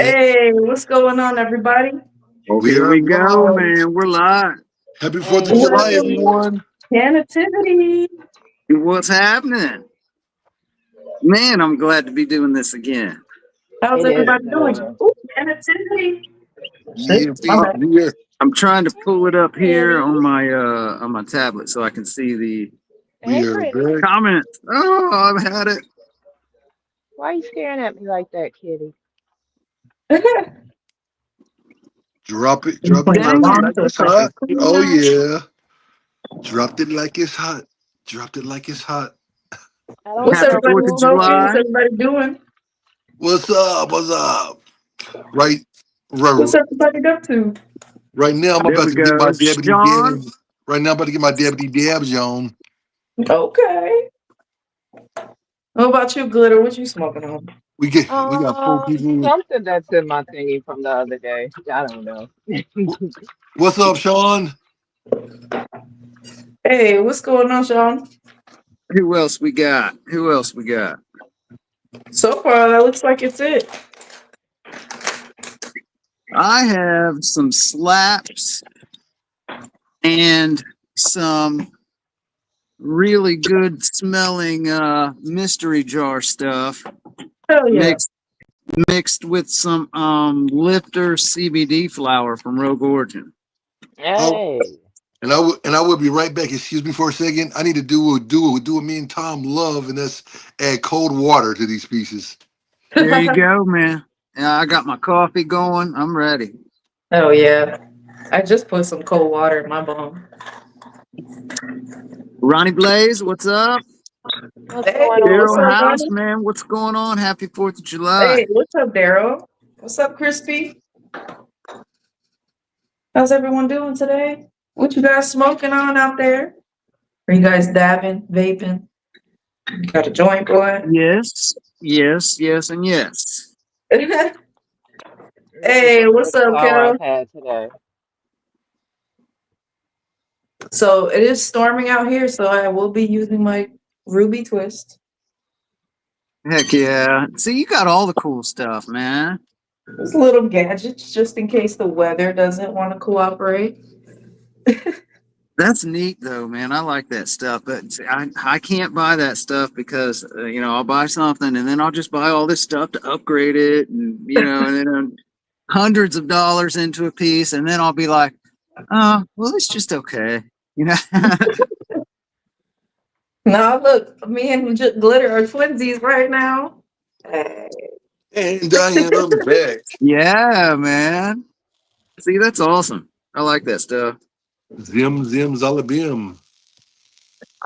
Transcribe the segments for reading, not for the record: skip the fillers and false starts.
Yeah, Hey, what's going on, everybody? Oh, we here are we go, live. man. We're live. Happy 4th of July, Hey, everyone. Cannativity. What's happening? Man, I'm glad to be doing this again. How's It is everybody doing? good. Ooh, Cannativity. Yeah, Shit, my bad. we are. I'm trying to pull it up here Pretty. on my tablet so I can see the Hey, We are pretty. back. comments. Oh, I've had it. Why you staring at me like that, kitty? Drop it Putting my Dang it. like mom to the it's fucking hot. clean Oh now. yeah. Dropped it like it's hot. Dropped it like it's hot. I don't What's want Happy no everybody 4th of food smoking? What's July. man. everybody doing? What's up? What's up? Right, What's right, everybody up to? right now. I'm There about we to get go. my deputy Sean. dabs. Right now, I'm about to get my deputy dabs on. Okay. What about you, Glitter? What you smoking on? We got four people. Something that's in my thingy from the other day. I don't know. What's up, Sean? Hey, what's going on, Sean? Who else we got? Who else we got? So far, that looks like it's it. I have some slaps and some really good smelling mystery jar stuff Hell yeah. mixed mixed with some lifter CBD flower from Rogue Origin. I, Hey. and I will be right back. Excuse me for a second. I need to do what me and Tom love, and that's add cold water to these pieces. There you go, man. Yeah, I got my coffee going. I'm ready. Hell yeah. I just put some cold water in my bone. Ronnie Blaze, what's up? What's Hey, going what's Daryl up, on? House, Ronnie? man, what's going on? Happy 4th of July. Hey, what's up, Daryl? What's up, Crispy? How's everyone doing today? What you guys smoking on out there? Are you guys dabbing, vaping? Got a joint, boy? Yes, yes, yes, and yes. This is Hey, the what's first up, flower kiddo? I've had today. So it is storming out here, so I will be using my ruby twist. Heck yeah. See, you got all the cool stuff, man. Those little gadgets just in case the weather doesn't want to cooperate. That's neat though, man. I like that stuff, but see, I can't buy that stuff because I'll buy something and then I'll just buy all this stuff to upgrade it, and and then hundreds of dollars into a piece, and then I'll be like, oh, well, it's just okay, you know. Now look, me and Glitter are twinsies right now. Hey. And I am back. Yeah, man. See, that's awesome. I like that stuff. Zim zim zalabim.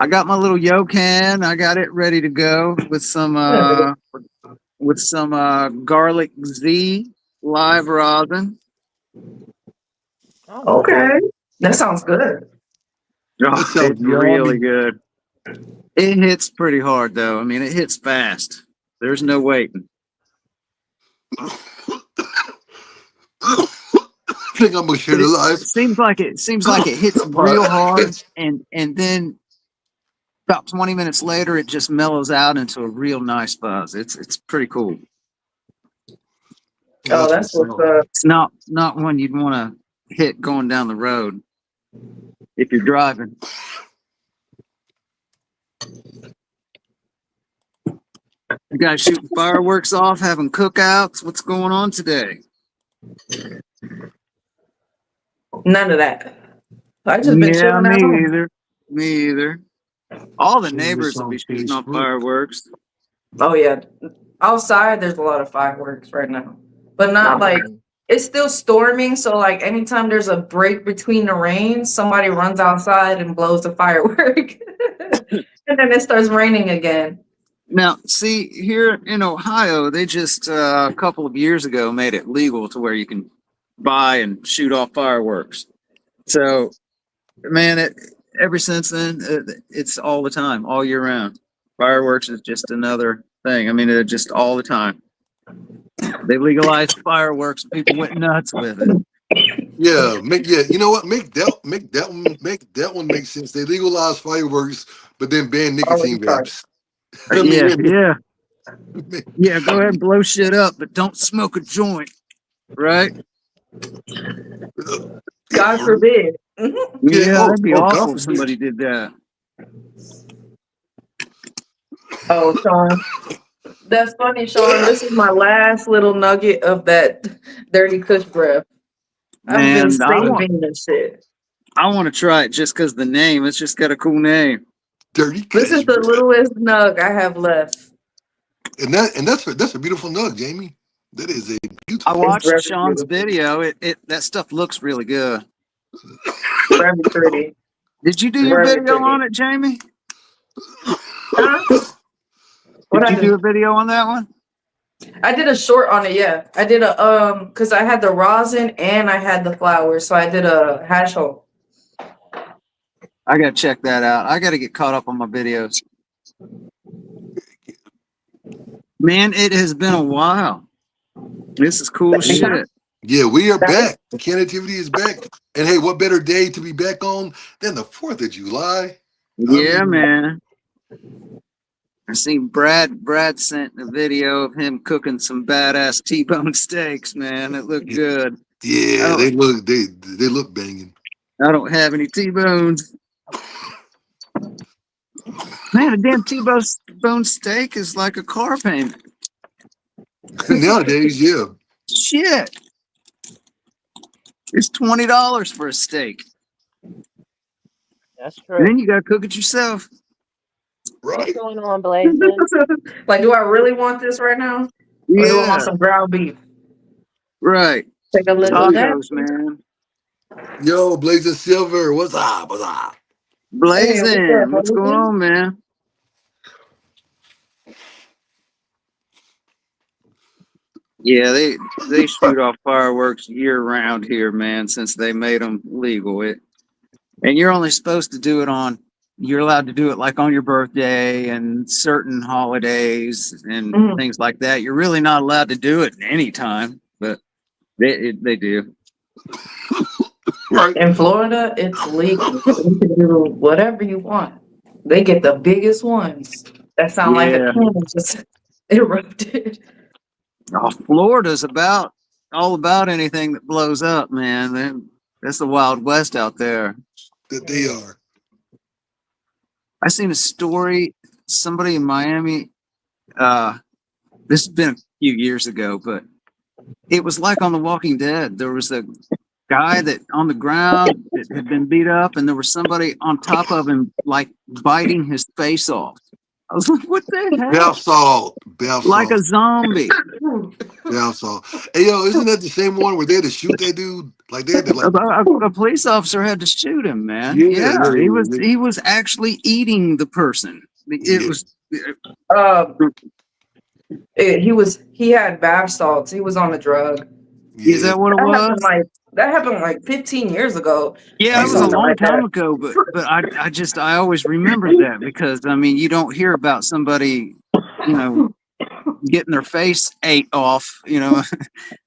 I got my little Yokan. I got it ready to go with some garlic Z live rosin. Oh, Okay, nice. that sounds good. That Oh, sounds it's really yummy. good. It hits pretty hard though. I mean, it hits fast. There's no waiting. I think I'm gonna share But the it life. seems like it hits real hard, and then about 20 minutes later it just mellows out into a real nice buzz. It's pretty cool. Oh, That's that's what's what's up. up. It's not one you'd want to hit going down the road if you're driving. You guys shooting fireworks off, having cookouts. What's going on today? None of that. I just been Yeah, chilling at me home. either. Me either. All the Share this neighbors will be on shooting off Facebook. fireworks. Oh yeah, outside there's a lot of fireworks right now, but not like it's still storming. So like anytime there's a break between the rain, somebody runs outside and blows a firework, and then it starts raining again. Now, see, here in Ohio, they just a couple of years ago made it legal to where you can buy and shoot off fireworks. So, man, ever since then, it's all the time, all year round. Fireworks is just another thing. I mean, it's just all the time. They legalized fireworks, and people went nuts with it. Yeah. You know what? Make that one make sense. They legalize fireworks, but then ban Oh, nicotine sorry. vapes. I Yeah, mean, yeah, yeah. Go ahead and blow shit up, but don't smoke a joint. right? God forbid. Mhm. Yeah. Yeah, that'd be Oh, God awful if forbid. somebody did that. Oh, Sean. That's funny, Sean. This is my last little nugget of that dirty Kush breath. I've been Man, saving this shit. I want to try it just because the name. It's just got a cool name. Dirty This is Kush the breath. littlest nug I have left. And that's a beautiful nug, Jamie. That is a I beautiful. It's watched very Sean's beautiful. video. It that stuff looks really good. Very pretty. Did you do your Very video on pretty. it, Jamie? Huh? What Did I you do do? a video on that one? I did a short on it, yeah. I did a because I had the rosin and I had the flowers, so I did a hash hole. I gotta check that out. I gotta get caught up on my videos. Man, it has been a while. This is cool shit. Yeah, we are back. Cannativity is back. And hey, what better day to be back on than the 4th of July? I Yeah, mean, man. I seen Brad sent a video of him cooking some badass T-bone steaks, man. It looked good. I yeah, don't they look banging. I don't have any T-bones. Man, a damn T-bone steak is like a car payment. Nowadays, yeah. Shit. It's $20 for a steak. That's And true. then you gotta cook it yourself. What's Right. going on, Blazing? Like, do I really want this right now? Or do I want Yeah, some ground beef? right. Take a look at that. Tacos, man. Yo, Blazing Silver, what's up? What's up? Hey, what's up, Blazing. What's going baby? on, man? Yeah, they shoot off fireworks year round here, man, since they made them legal. And you're only supposed to do it on, you're allowed to do it like on your birthday and certain holidays and Mhm. things like that. You're really not allowed to do it any time, but they do. Right. In Florida, it's legal. You can do whatever you want. They get the biggest ones. That sound like a Yeah. cannon just erupted. Oh, Florida's about all about anything that blows up, man. That's the Wild West out there. That they are. I seen a story, somebody in Miami, this has been a few years ago, but it was like on The Walking Dead. There was a guy that on the ground that had been beat up, and there was somebody on top of him, like biting his face off. I was like, what the Bath hell? salt. Bath Like a salt. zombie. Bath salt. Hey, yo, isn't that the same one where they had to shoot that dude? Like, they had to, like, A police officer had to shoot him, man. yeah, Yeah, yeah, he was actually eating the person. It yeah. was Um, he had bath salts. He was on a drug. is Yeah. that what it was? That happened like 15 years ago Yeah, or it was a Yeah. something long like that. time ago, but I always remembered that because I mean you don't hear about somebody, you know, getting their face ate off, you know,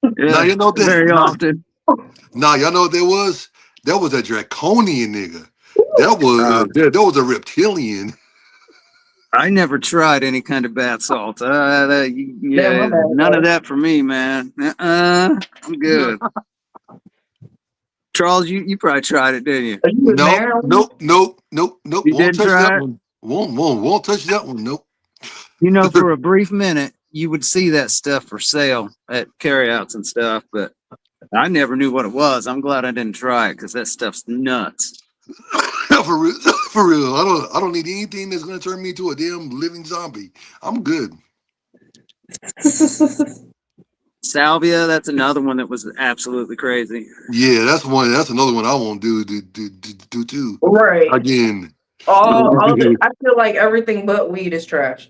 Now, you know that. very often. Nah, y'all know what that was? That was a draconian nigga. That was a reptilian. I never tried any kind of bath salt. Damn, my Yeah, bad, none of guys. that for me, man. I'm good. Charles, you probably tried it, didn't you? Are you with Nope, Maryland? nope, nope, nope, nope. You Won't didn't touch that try it? one. Won't touch that one. Nope. You know, for a brief minute, you would see that stuff for sale at carryouts and stuff, but I never knew what it was. I'm glad I didn't try it because that stuff's nuts. for real, for real. I don't need anything that's gonna turn me into a damn living zombie. I'm good. Salvia, that's another one that was absolutely crazy. Yeah, that's one. That's another one I won't do too. Right. Again. All the I feel like everything but weed is trash.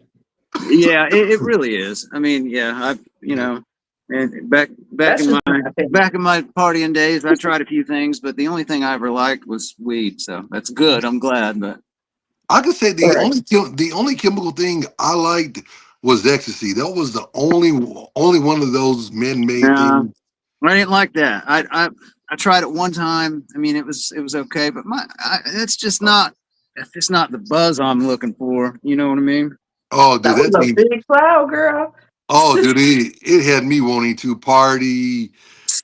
Yeah, it really is. I mean, yeah, you know, and That's just my opinion. back in my partying days, I tried a few things, but the only thing I ever liked was weed. So that's good. I'm glad, but I could say Right. the only chemical thing I liked was ecstasy. That was the only one of those man-made yeah, things. I didn't like that. I tried it one time. I mean, it was okay, but it's just not the buzz I'm looking for. You know what I mean? Oh, That dude, was that a thing. big cloud, girl. Oh, dude, it had me wanting to party.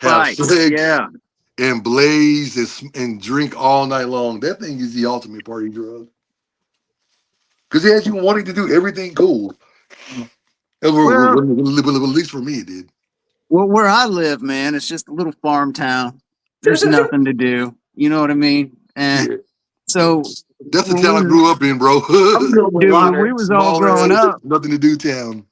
have Spikes. sex, Yeah. and blaze and drink all night long. That thing is the ultimate party drug. Because it has you wanting to do everything cool. Well, At least for me, it did. well, where I live, man, it's just a little farm town. There's nothing to do. You know what I mean? Yeah. So That's the when town I we, grew up in, bro. I'm good with dude, when we water. was all Small growing ass, up, nothing to do town.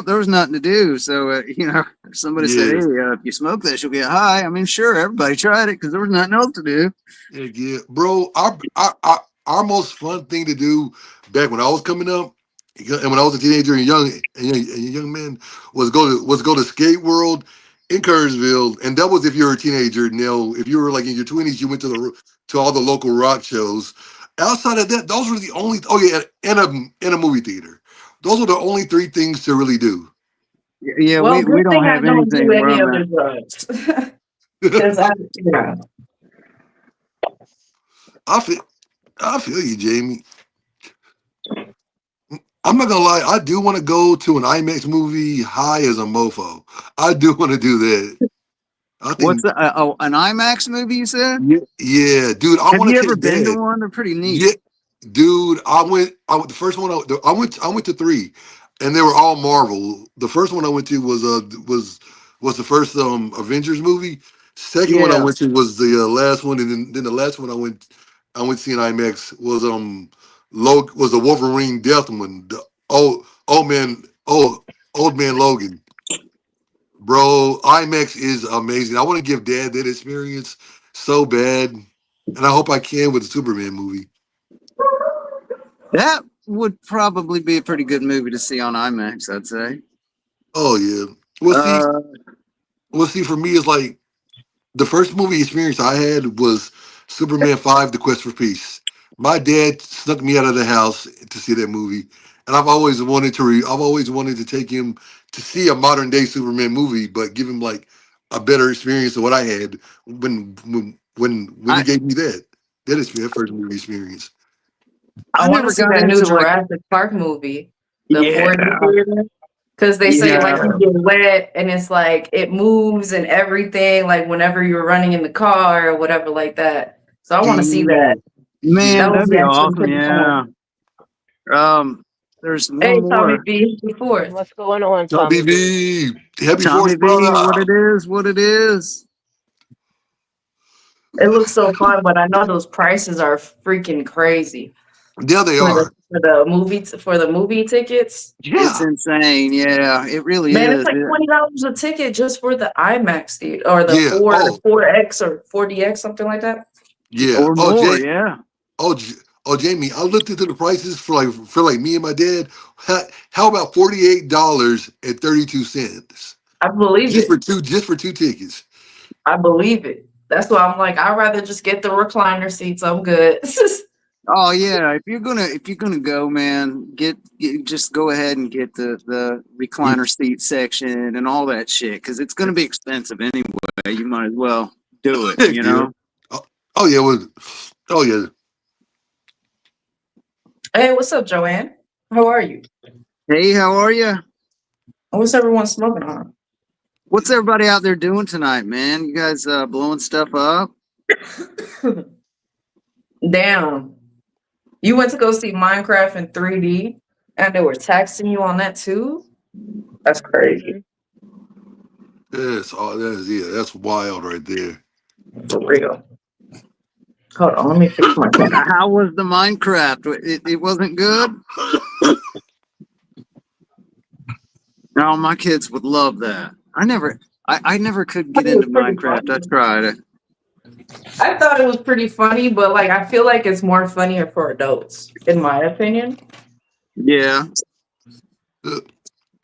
there was nothing to do. So if somebody said, Yeah. "Hey, if you smoke this, you'll get high." I mean, sure, everybody tried it because there was nothing else to do. Heck yeah, bro. Our most fun thing to do back when I was coming up, and when I was a teenager and a young man, was go to Skate World in Kerrsville, and that was if you were a teenager. Now, if you were like in your 20s, you went to all the local rock shows. Outside of that, those were the only. Oh yeah, and a movie theater. Those were the only three things to really do. Yeah, Well, we good don't thing I have don't do anything where any I'm other at. drugs. Because yeah. I feel I feel you, Jamie. I'm not gonna lie, I do want to go to an IMAX movie high as a mofo. I do want to do that. I What's think, the, an IMAX movie? You said? yeah, yeah, dude. I Have want you to ever take been to Dad. one? They're pretty neat. Yeah, dude. I went. The first one. I went to three, and they were all Marvel. The first one I went to was the first Avengers movie. Second one I Yeah. went to was the last one, and then the last one I went to see in IMAX was the Wolverine Death one. The old man Logan. Bro, IMAX is amazing. I want to give Dad that experience so bad, and I hope I can with the Superman movie. That would probably be a pretty good movie to see on IMAX, I'd say. Oh yeah. Well, see, Uh, for me, it's like the first movie experience I had was Superman 5: The Quest for Peace. My dad snuck me out of the house to see that movie, and I've always wanted to take him to see a modern day Superman movie, but give him like a better experience than what I had when he I gave me that first movie experience. I I want to never see got that new into like Jurassic Park movie, the yeah 4D theater. Because they say like yeah you get wet and it's like it moves and everything, like whenever you're running in the car or whatever like that. So I want to see that. Dude, man, That dude. would that'd be be actually awesome. pretty fun. Yeah. There's one Hey, Tommy more. B, before. What's going on, Top Tommy B? BB, happy Tommy Fourth, V, what brother. it is, what it is. It looks so fun, but I know those prices are freaking crazy Yeah, they for the are. movie tickets. It's Yeah, insane. Yeah, it really Man, it's is. like $20 a ticket just for the IMAX theater or the yeah. Oh, 4X or 4DX, something like that. yeah. Or Oh, more, yeah. Oh, Jamie, I looked into the prices for me and my dad. How about $48.32 I believe just it. for two tickets? I believe it. That's why I'm like, I'd rather just get the recliner seats. I'm good. Oh yeah, if you're gonna go, man, just go ahead and get the recliner seat section and all that shit because it's gonna be expensive anyway. You might as well do it. Heck yeah. Oh, oh yeah. Oh yeah. Hey, what's up, Joanne? How are you? Hey, how are you? What's everyone smoking on? What's everybody out there doing tonight, man? You guys blowing stuff up? Damn. You went to go see Minecraft in 3D and they were taxing you on that too? That's crazy. Hmm. That's all. That's wild right there. For real. Hold on, let me fix my camera. How was the Minecraft? It wasn't good. No, my kids would love that. I never could get It was into pretty Minecraft. I funny. tried it. I thought it was pretty funny, but like I feel like it's more funnier for adults, in my opinion. Yeah.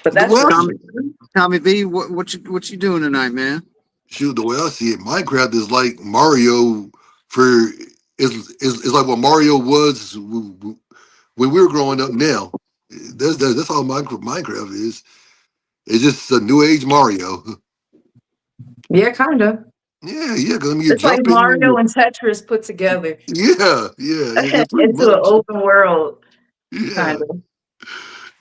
But The that's way I just Tommy me. Tommy V, what you doing tonight, man? shoot, the way I see it, Minecraft is like Mario for is like what Mario was when we were growing up. Now, that's all Minecraft is. It's just a new age Mario. Yeah, kind of. Yeah, yeah. Because I mean, you're It's like jumping. Mario and Tetris put together Yeah, yeah. It's pretty into an much. open world, kind Yeah, of.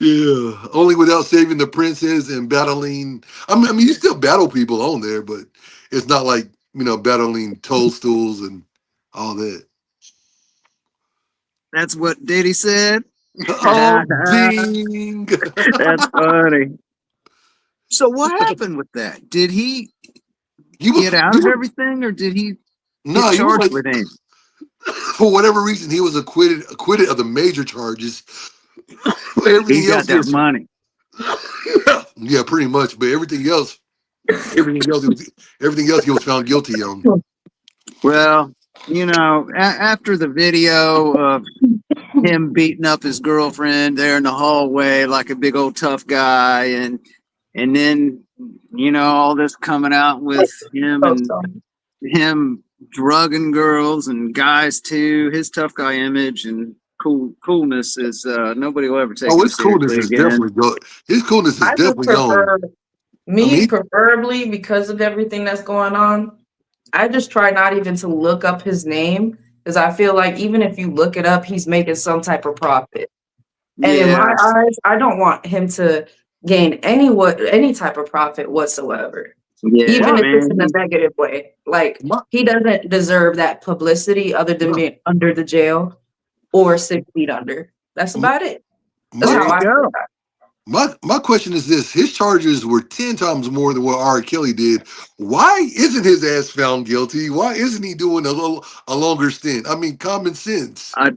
Yeah, only without saving the princess and battling. I mean, you still battle people on there, but it's not like battling toadstools and all that. That's what Diddy said. Oh, ding! That's funny. So what happened with that? Did he he get was out he of was everything, or did he get no, he was charged like with anything? for whatever reason he was acquitted of the major charges. He Everything got else he that was money. yeah, pretty much. But everything else he was found guilty on. Well, after the video of him beating up his girlfriend there in the hallway like a big old tough guy, and then all this coming out with him Oh, and sorry. him drugging girls and guys too. His tough guy image and coolness is nobody will ever take Oh, him his coolness seriously is again. definitely go. His coolness is I just definitely gone. prefer I me mean, preferably because of everything that's going on. I just try not even to look up his name because I feel like even if you look it up, he's making some type of profit. And in my Yes, eyes, I don't want him to gain any type of profit whatsoever, yeah, even my if it's in a man. negative way. Like my he doesn't deserve that publicity other than being under the jail or 6 feet under. That's about it. That's my how There you I feel. go. my question is this: his charges were 10 times more than what R. Kelly did. Why isn't his ass found guilty? Why isn't he doing a longer stint? I mean, common sense. I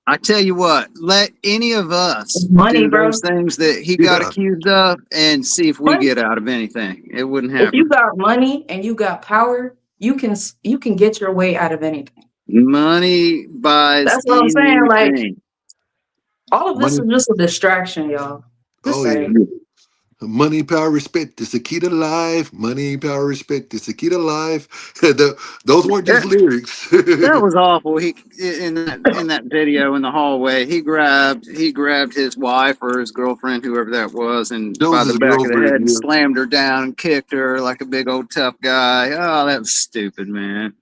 I tell you what, let any of us It's money, do those bro. things that he got Yeah. accused of and see if we Money. get out of anything. It wouldn't If you happen. got money and you got power, you can get your way out of anything. Money buys That's what I'm saying. Like anything. all of this Money. is just a distraction, y'all. Just Oh yeah. saying. Money, power, respect is the key to life. Money, power, respect is the key to life. Those weren't just That, lyrics. that was awful. He in that video in the hallway, he grabbed his wife or his girlfriend, whoever that was, and by the Jones's back of the head girlfriend. and Yeah. slammed her down and kicked her like a big old tough guy. Oh, that was stupid, man.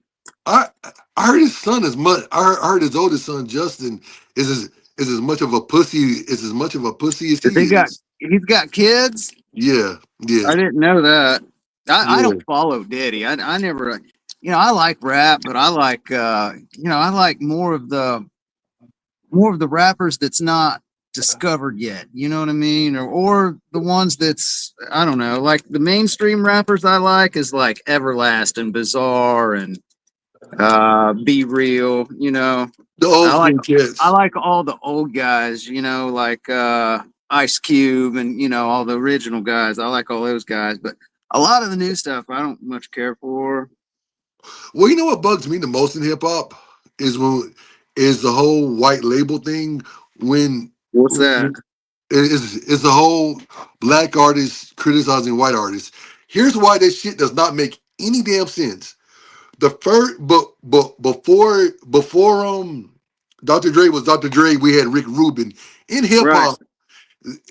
I I heard his son is much. I heard his oldest son Justin is as much of a pussy as If he is. he's got kids, Yeah, yeah, I didn't know that. I yeah. don't follow Diddy. I never, I like rap, but I like, I like more of the rappers that's not discovered yet. You know what I mean? Or the ones that's, I don't know, like the mainstream rappers I like is like Everlast, Bizarre, and Be Real. The old I like school I cats. like all the old guys, like Ice Cube and all the original guys. I like all those guys, but a lot of the new stuff I don't much care for. Well, you know what bugs me the most in hip hop is the whole white label thing. When What's that? is the whole black artists criticizing white artists. Here's why that shit does not make any damn sense. The first, but before Dr. Dre was Dr. Dre, we had Rick Rubin in hip Right. hop.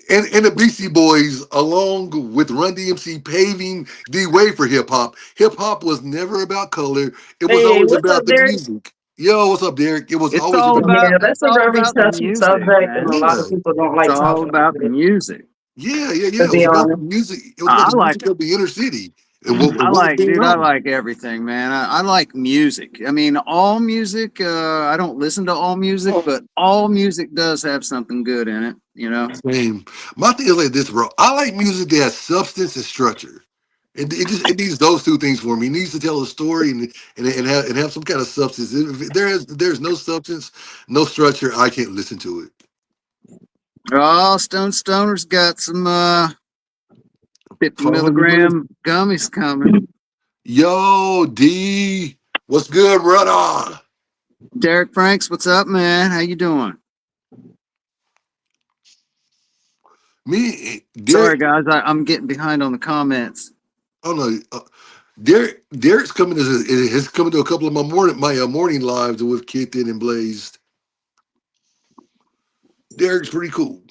And the Beastie Boys, along with Run DMC, paving the way for hip hop. Hip hop was never about color. It was Hey, always what's up, about the Derek? music. Yo, what's up, Derek? It was It's always all about about Yeah, it's that's a all very about the touchy music, subject, and a man. lot of yeah, people don't It's like all talking about about the it. music. yeah. To It was be about the honest, music. It was about I the like music of the inner city and what was going I on. like everything, man. I like music. I mean, all music. I don't listen to all music, but all music does have something good in it. Same. My thing is like this, bro. I like music that has substance and structure. It needs those two things for me. It needs to tell a story and have some kind of substance. If there's no substance, no structure, I can't listen to it. Oh, Stone Stoner's got some 50 500 million. milligram gummies coming. Yo, D, what's good, brother? Derek Franks, what's up, man? How you doing? Me, Sorry, Derek. guys, I'm getting behind on the comments. Oh no, Derek's coming to has coming to a couple of my morning lives with Kitten and Blazed. Derek's pretty cool.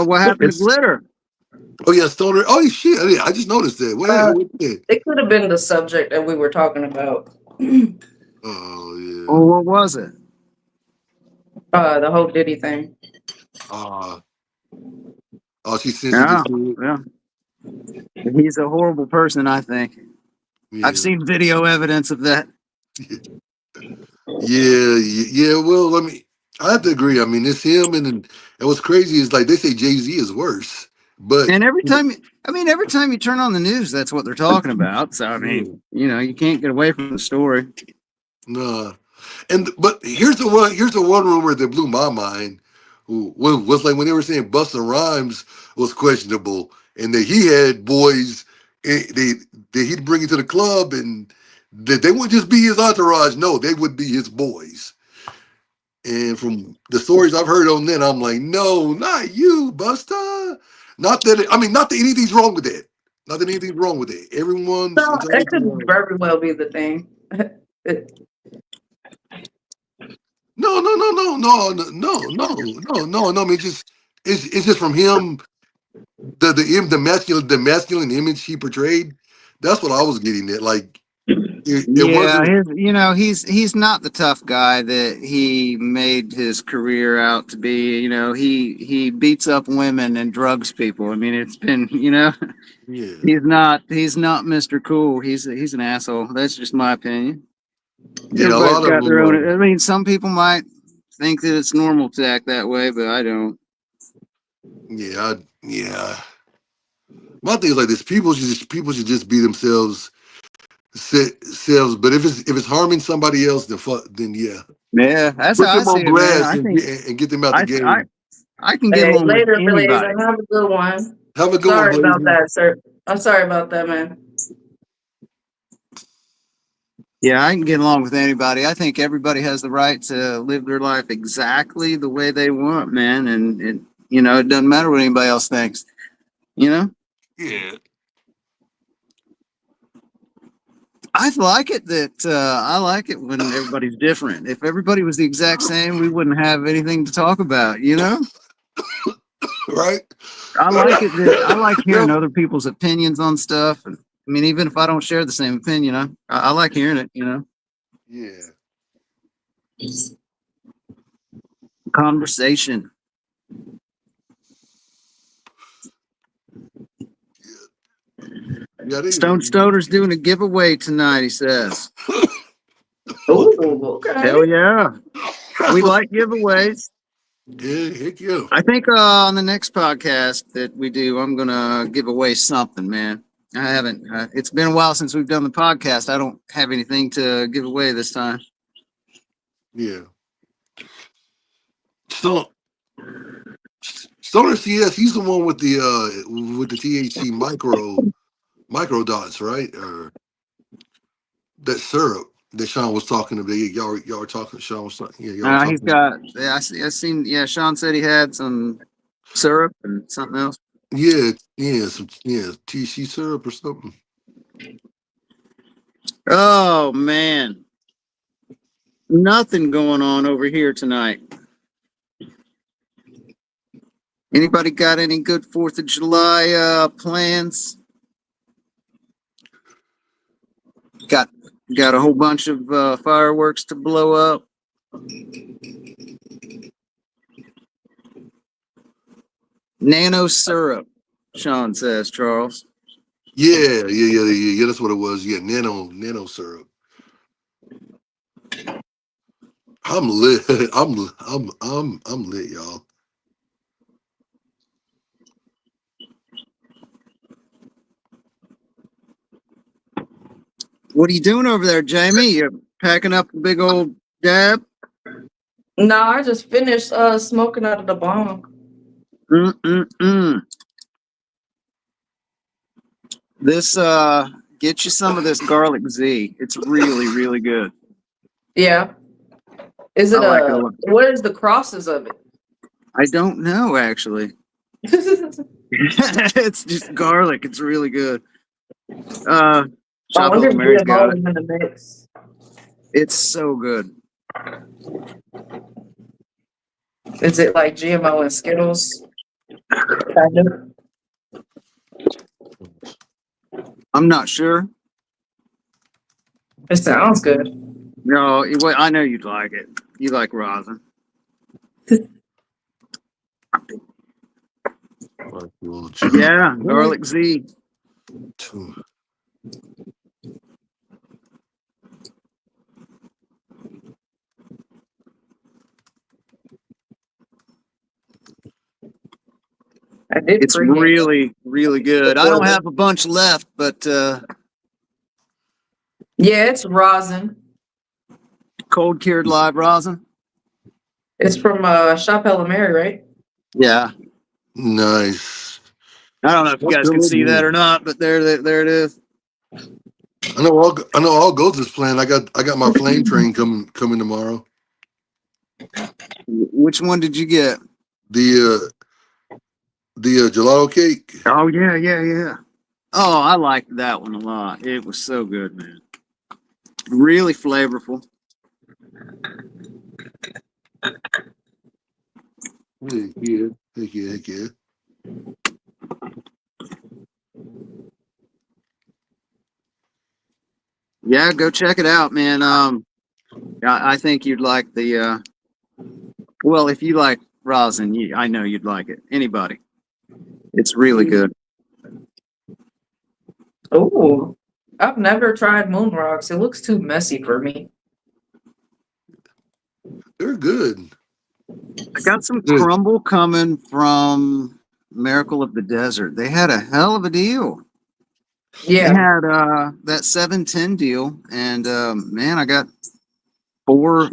What happened to Glitter? Oh yeah, Stoner. Oh shit! I just noticed that. uh, What the- it could have been the subject that we were talking about. Oh Oh, yeah. what was it? The whole Diddy thing. Uh, oh, she's sensitive Yeah, to it. yeah. He's a horrible person, I think. I've Yeah. seen video evidence of that. Yeah. Well, I have to agree. I mean, it's him, and what's crazy is like they say Jay Z is worse, but And every time you turn on the news, that's what they're talking about. So, I yeah, mean, you can't get away from the story. nah. And but here's the one rumor that blew my mind. Was like when they were saying Busta Rhymes was questionable and that he had boys that he'd bring into the club and that they wouldn't just be his entourage. No, they would be his boys. And from the stories I've heard on that, I'm like, no, not you, Busta. Not that anything's wrong with that. Not that anything's wrong with it. So Everyone's it entitled to could their. very well be the thing. No. I mean, it's just from him the masculine image he portrayed. That's what I was getting at. Like it Yeah, wasn't. he's not the tough guy that he made his career out to be. He beats up women and drugs people. I mean, it's been Yeah, he's not Mr. Cool. He's an asshole. That's just my opinion. yeah. A Everybody's lot of got them. their own. I mean, some people might think that it's normal to act that way, but I don't. Yeah. My thing is like this: people should just be themselves, selves. But if it's harming somebody else, then yeah, Yeah, that's put how I them see on it, man. blast I and think get them out the I I game. I can get Hey, along with later, Blaze, anybody. and have a good one. Have a good one, Sorry about Blazing. that, sir. I'm sorry about that, man. Yeah, I can get along with anybody. I think everybody has the right to live their life exactly the way they want, man. And it doesn't matter what anybody else thinks. You know, Yeah, I like it when everybody's different. If everybody was the exact same, we wouldn't have anything to talk about. right. I like Yeah, hearing other people's opinions on stuff. And I mean, even if I don't share the same opinion, I like hearing it. yeah. Conversation. Yeah, Stone Stoner's doing a giveaway tonight, he says. Oh, okay. Hell yeah. That's We what's. like giveaways. Yeah, heck yeah. I think on the next podcast that we do, I'm going to give away something, man. I haven't. It's been a while since we've done the podcast. I don't have anything to give away this time. Yeah. So Stoner CS, he's the one with the THC micro dots, right? Or that syrup that Sean was talking about. Y'all were talking. Sean was talking. Yeah, y'all were He's talking. got, yeah, I seen, yeah, Sean said he had some syrup and something else. Yeah, THC syrup or something. Oh, man. Nothing going on over here tonight. Anybody got any good 4th of July plans? Got got a whole bunch of fireworks to blow up. Nano syrup, Sean says, Charles. Yeah. That's what it was. Yeah, nano syrup. I'm lit. I'm lit, y'all. What are you doing over there, Jamie? You packing up a big old dab? No, I just finished smoking out of the bong. Mm-mm-mm. This get you some of this garlic Z. It's really, really good. Yeah. Is I it like it a lot. what is the crosses of it? I don't know actually. It's just garlic. It's really good. I Chocolate wonder if Mary's got GMO it. is in the mix. It's so good. Is it like GMO and Skittles? Kind of. I'm not sure. It sounds good. No, I know you'd like it. You like rosin. Like, well, Yeah, garlic Z. I did It's pregame. really, really good. I don't have a bunch left, but Yeah, it's rosin. cold cured live rosin. It's from Shop Ella Mary, right? Yeah. nice. I don't know if you guys can see that or not, but there it is. I know all goes is planned. I got my flame train coming tomorrow. Which one did you get? The gelato cake. Oh yeah. Oh, I liked that one a lot. It was so good, man. Really flavorful. Heck yeah. Yeah, go check it out, man. I think you'd like the. Well, if you like rosin, I know you'd like it. Anybody, it's really good. Oh, I've never tried moon rocks. It looks too messy for me. They're good. I got some Good. crumble coming from Miracle of the Desert. They had a hell of a deal. They Yeah. had that 710 deal, and man, I got four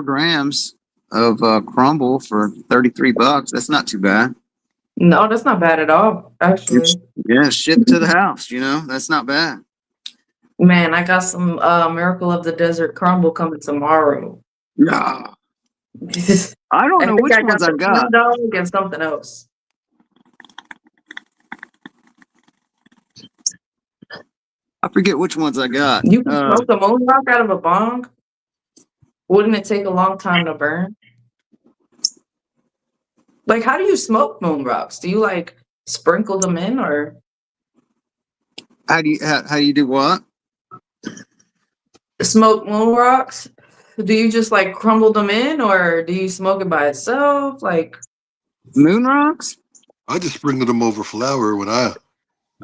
grams of crumble for $33. That's not too bad. No, that's not bad at all, actually. Yeah, shipped to the house. That's not bad. Man, I got some Miracle of the Desert crumble coming tomorrow. Yeah. I I don't know think which I got ones I the got. dog and something else. I forget which ones I got. You can smoke the moon rock out of a bong? Wouldn't it take a long time to burn? Like, how do you smoke moon rocks? Do you like sprinkle them in, or How do you do what? smoke moon rocks? Do you just like crumble them in, or do you smoke it by itself? Like, Moon rocks? I just sprinkled them over flour when I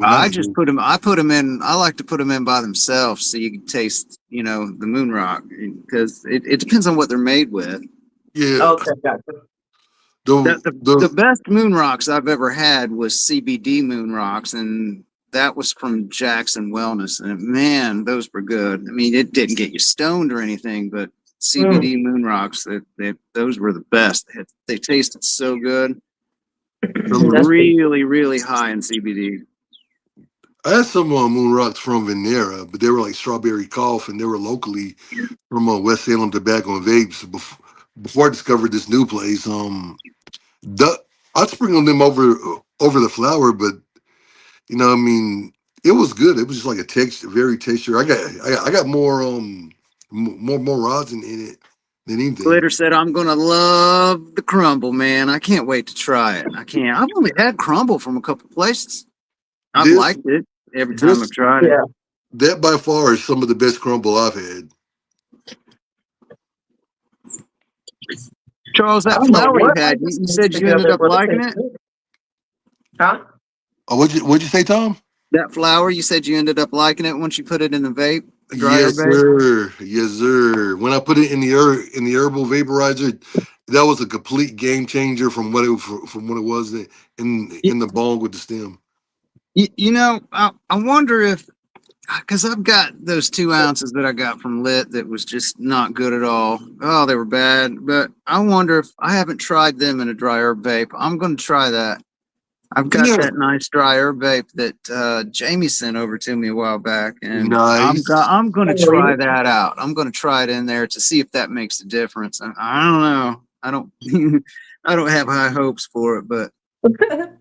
I just do. put them. I put them in. I like to put them in by themselves, so you can taste, the moon rock, because it depends on what they're made with. Yeah. okay, gotcha. The best moon rocks I've ever had was CBD moon rocks, and that was from Jackson Wellness. And man, those were good. I mean, it didn't get you stoned or anything, but CBD moon rocks, those were the best. They tasted so good. the Really, really high in CBD. I had some moon rocks from Venera, but they were like strawberry cough, and they were locally from West Salem Tobacco and Vapes. Before I discovered this new place, the I sprinkled them over the flour, but I mean, it was good. It was just like a texture, very texture. I got more more rosin in it than anything. Glitter said, "I'm gonna love the crumble, man. I can't wait to try it. I can't. I've only had crumble from a couple places. I've This liked it every time I've this tried it." Yeah. that by far is some of the best crumble I've had. Charles, I that don't know flour you what I had, just you mixed said you ended together, up but it liking tastes it? good. Huh? Oh, what'd you say, Tom? That flour, you said you ended up liking it once you put it in the vape, a dry herb Yes, vape? sir. Yes, sir. When I put it in the herbal vaporizer, that was a complete game changer from what it was You, in the bong with the stem. I wonder if, because I've got those 2 ounces that I got from Lit that was just not good at all. Oh, they were bad. But I wonder if I haven't tried them in a dry herb vape. I'm going to try that. I've got Yeah, that nice dry herb vape that Jamie sent over to me a while back, and nice. I'm going to Oh, try that out. I'm going to try it in there to see if that makes a difference. I don't know. I don't I don't have high hopes for it, but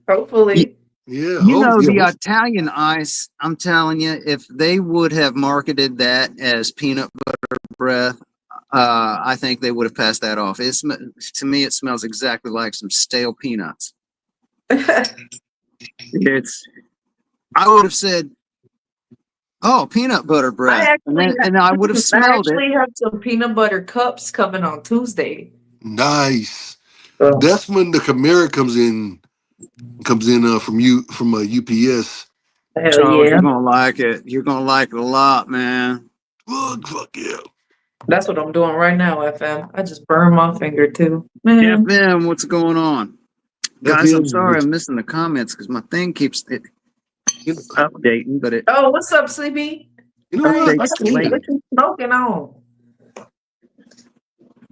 hopefully. Yeah, the Italian ice. I'm telling you, if they would have marketed that as peanut butter breath, I think they would have passed that off. To me, it smells exactly like some stale peanuts. I would have said, "Oh, peanut butter breath," and I would have I smelled it. actually have some peanut butter cups coming on Tuesday. nice. So, That's when the Camaro comes in from UPS. hell Charles, yeah. you're gonna like it. You're gonna like it a lot, man. Fuck yeah. That's what I'm doing right now, FM. I just burned my finger too. Man. FM, what's going on? Guys, I'm FM, sorry which, I'm missing the comments because my thing keeps you know, updating, but it Oh, what's up, CB? what? I updates late. What can. you smoking on?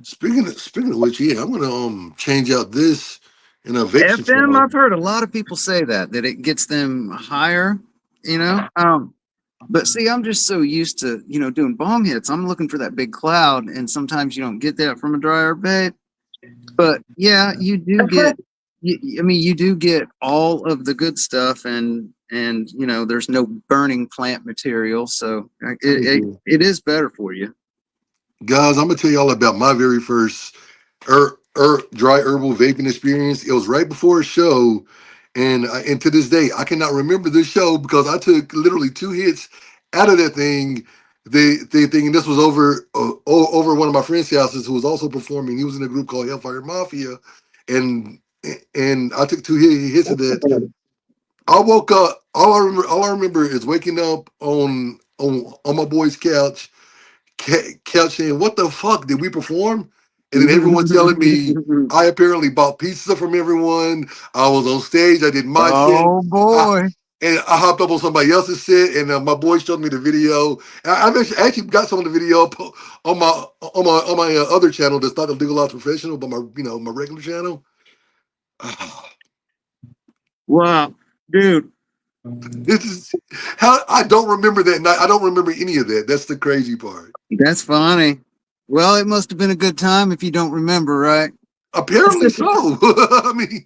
Speaking of which, yeah, I'm gonna change out this in a vape FM, system. I've heard a lot of people say that it gets them higher, you know. But see, I'm just so used to, doing bong hits. I'm looking for that big cloud, and sometimes you don't get that from a dryer bait. But yeah, you do get. I mean, you do get all of the good stuff, and there's no burning plant material, so it is better for you. Guys, I'm gonna tell y'all about my very first dry herbal vaping experience. It was right before a show, and to this day, I cannot remember the show because I took literally 2 hits out of that thing. The thing, and this was over one of my friends' houses who was also performing. He was in a group called Hellfire Mafia, and and I took 2 hits of that. I woke up. All I remember is waking up on my boy's couch saying, "What the fuck did we perform?" And then everyone telling me I apparently bought pizza from everyone. I was on stage. I did my shit. Oh I, boy. and I hopped up on somebody else's set, and my boy showed me the video. And I've actually got some of the video on my other channel that's not the Legal Arts Professional, but my regular channel. Wow, dude. This is how I don't remember that night. I don't remember any of that. That's the crazy part. That's funny. Well, it must have been a good time if you don't remember, right? Apparently so. Because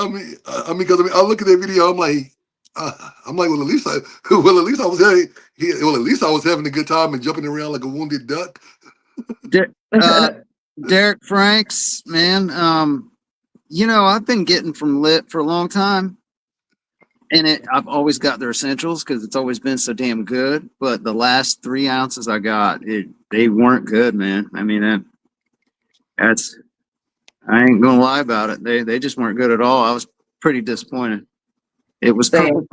I look at that video, well, at least I was having a good time and jumping around like a wounded duck. De- uh, Derek Franks, man. I've been getting from Lit for a long time, and I've always got their essentials because it's always been so damn good. But the last 3 ounces I got, they weren't good, man. I mean, that's I ain't gonna lie about it. They just weren't good at all. I was pretty disappointed. It was Purple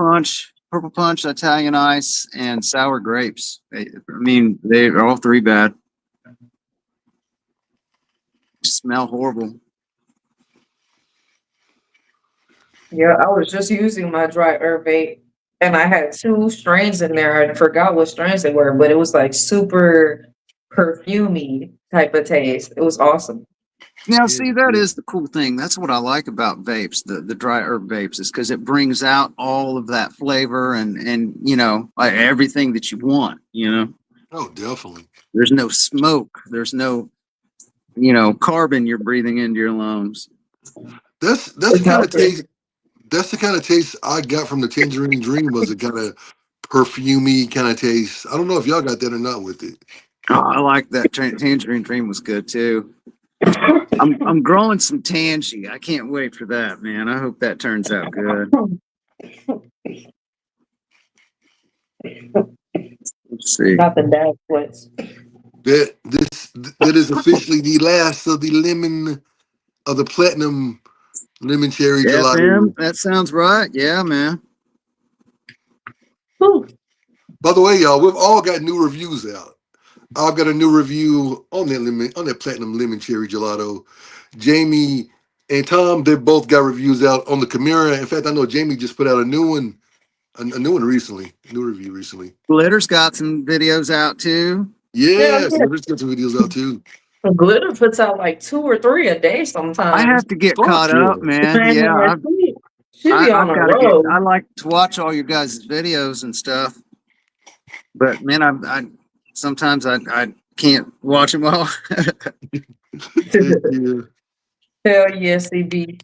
Punch, Italian Ice, and Sour Grapes. They're all three bad. Smell horrible. Yeah, I was just using my dry herb vape, and I had 2 strains in there. I forgot what strains they were, but it was like super perfumey type of taste. It was awesome. Now, Yeah, see, that yeah. is the cool thing. That's what I like about vapes, the dry herb vapes, is because it brings out all of that flavor and like everything that you want. Oh, definitely. There's no smoke. There's no carbon you're breathing into your lungs. That's the kind of taste. That's the kind of taste I got from the Tangerine Dream. Was a kind of perfumey kind of taste. I don't know if y'all got that or not with it. Oh, I like that. Tangerine Dream was good too. I'm growing some Tangy. I can't wait for that, man. I hope that turns out good. Let's see. Not the dad sweats. That is officially the last of the platinum lemon cherry FM, gelato. that sounds right. Yeah, man. Whew. By the way, y'all, we've all got new reviews out. I've got a new review on that platinum lemon cherry gelato. Jamie and Tom, they both got reviews out on the Chimera. In fact, I know Jamie just put out a new one recently, a new review recently. Glitter's got some videos out too. Yeah, Yes, yeah. let's get some videos out too. Glitter puts out like 2 or 3 a day I sometimes. have to get Fuck caught yeah. up, man. Man, Yeah, she be on I've a got to get. road. I like to watch all your guys' videos and stuff, but man, I sometimes I can't watch them all. Heck yeah. Hell yeah, CB.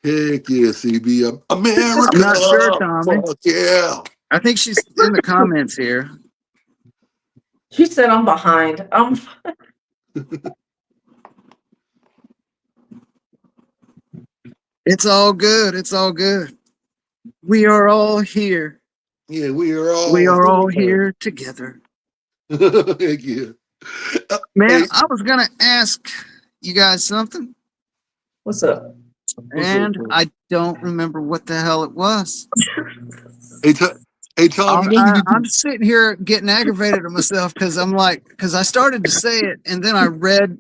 Heck yeah, CB. I'm not sure, America. Tommy. Fuck yeah. I think she's in the comments here. She said I'm behind. It's all good. It's all good. We are all here. Yeah, we are We all are all here. here together. Heck yeah. Man, Hey, I was gonna ask you guys something. What's up? What's up, and bro? I don't remember what the hell it was. Hey, hey, Tom, you know who I'm you sitting here getting aggravated at myself because I'm like, because I started to say it and then I read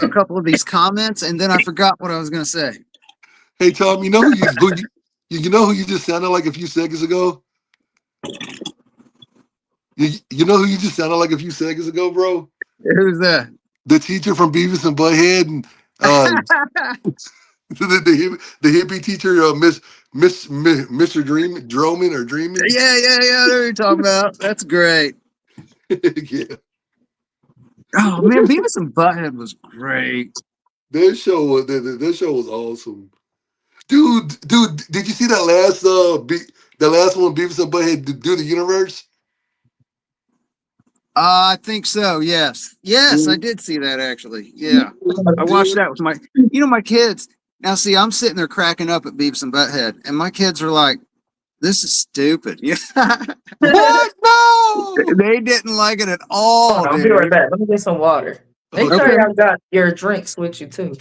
a couple of these comments and then I forgot what I was going to say. Hey, Tom, you know you know who you just sounded like a few seconds ago? You know who you just sounded like a few seconds ago, bro? Who's that? The teacher from Beavis and Butthead, and the hippie teacher, Mr. Droman or Dreamin. Yeah. I know who you're talking about. That's great. Yeah, Oh man, Beavis and Butthead was great. that show was awesome, dude. Dude, did you see that last the last one, Beavis and Butthead do the universe? I think so. Yes, I did see that actually. Yeah, I watched Dude, that with my kids. Now, see, I'm sitting there cracking up at Beavis and Butthead, and my kids are like, "This is stupid." Yeah, what? No. they didn't like it at Hold all, on, I'll be right dude. back. Let me get some water. Make sure Okay, Okay. y'all got your drinks with you too.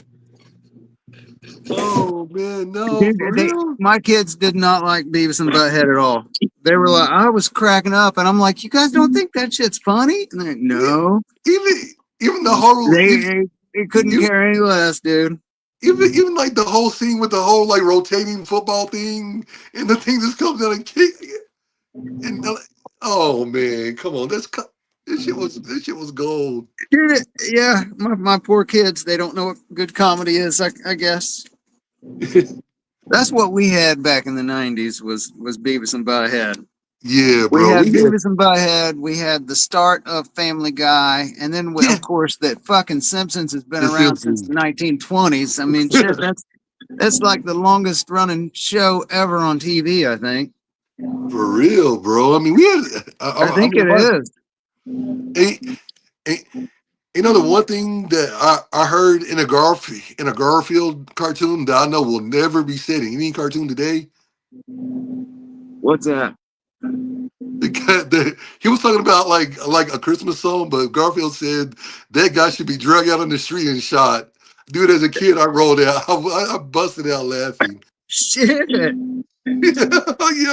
Oh man, no, dude, for real. my kids did not like Beavis and Butthead at all. They were like, I was cracking up, and I'm like, "You guys don't think that shit's funny?" And they're like, "No." Even even the whole They couldn't even, care any less, dude. even like the whole scene with the whole like rotating football thing and the thing just comes down and kick and oh man, come on, this shit was gold. Dude, yeah, my poor kids, they don't know what good comedy is, I guess. That's what we had back in the 90s was Beavis and Butthead. Yeah, We bro, had we had Beavis and Butthead, we had the start of Family Guy, and then yeah of course that fucking Simpsons has been the around since Simpsons the 1920s. I mean, shit, that's like the longest running show ever on TV, I think. for real, bro. I mean, we had I I think mean, it is. ain't, ain't, you know the one thing that I heard in a Garfield cartoon that I know will never be said in any cartoon today. What's that? He was talking about like a Christmas song, but Garfield said that guy should be dragged out on the street and shot. Dude, as a kid, I rolled out. I busted out laughing. Shit. Yeah,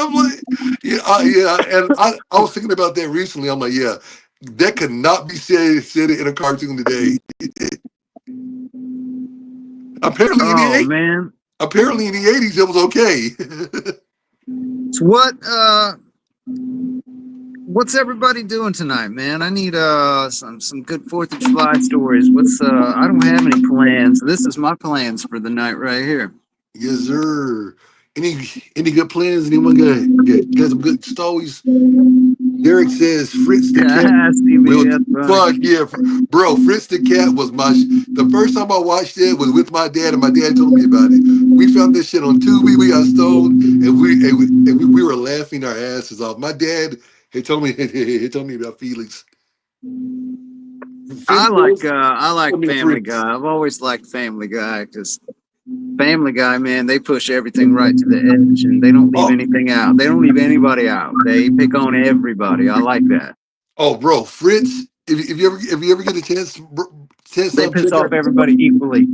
I'm like, yeah, and I was thinking about that recently. I'm like, yeah, that could not be said in a cartoon today. apparently in Oh the man. apparently in the '80s it was okay. So what's everybody doing tonight, man? I need some good 4th of July stories. I don't have any plans. This is my plans for the night right here. Yes, sir. Any any good plans? Anyone got some good stories? Derek says Fritz the cat. Stevie, Will that's funny. fuck yeah, bro. Fritz the cat was the first time I watched it was with my dad, and my dad told me about it. We found this shit on Tubi. We got stoned, and we were laughing our asses off. My dad had told me he told me about Felix. Felix, I I like mean Family Fritz. Guy. I've always liked Family Guy because Family Guy, man, they push everything right to the edge and they don't leave Oh, anything out. They don't leave anybody out. They pick on everybody. I like that. oh, bro, Fritz. If you ever get a chance, They piss check off out. everybody equally.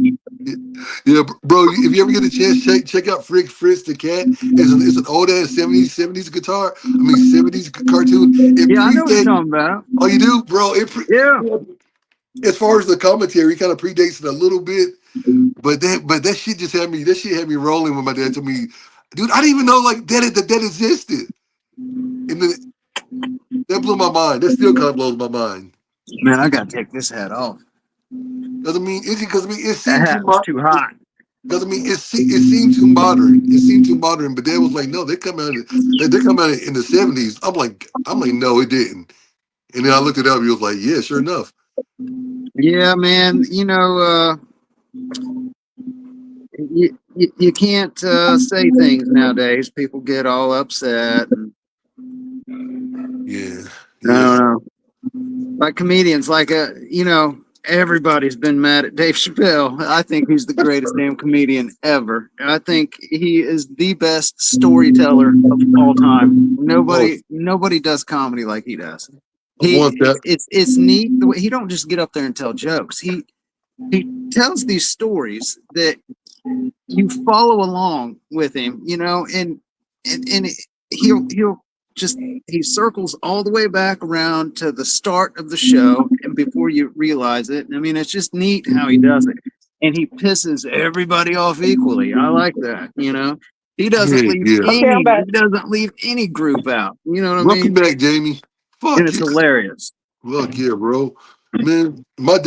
Yeah, bro. If you ever get a chance, check out Fritz the Cat. It's an old ass '70s guitar. I mean '70s cartoon. It Yeah, I know what you're predates. talking about. Oh, you do, bro. Yeah. As far as the commentary, it kind of predates it a little bit. But that shit just had me. That shit had me rolling when my dad told me, dude. I didn't even know like that existed. And that blew my mind. That still kind of blows my mind. Man, I gotta take this hat off. Because I mean, it That seemed too hat was much. too hot. Because I mean, it seemed too modern. It seemed too modern. But Dad was like, no, they come out in the '70s. I'm like, no, it didn't. And then I looked it up. He was like, yeah, sure enough. Yeah, man. You can't say things nowadays. People get all upset. And, Yeah, I yeah. don't know. Like comedians, everybody's been mad at Dave Chappelle. I think he's the greatest damn comedian ever. I think he is the best storyteller of all time. Oh, Nobody does comedy like he does. I want that. It's neat the way he don't just get up there and tell jokes. He tells these stories that you follow along with him, you know, and he'll just he circles all the way back around to the start of the show, and before you realize it, I mean, it's just neat how he does it, and he pisses everybody off equally. I like that, you know. He doesn't Yeah, leave yeah. Okay, I'm any. back. He doesn't leave any group out. You know what I Welcome mean? back, Jamie. And Fuck it's yeah. hilarious. Look here, bro. Man, my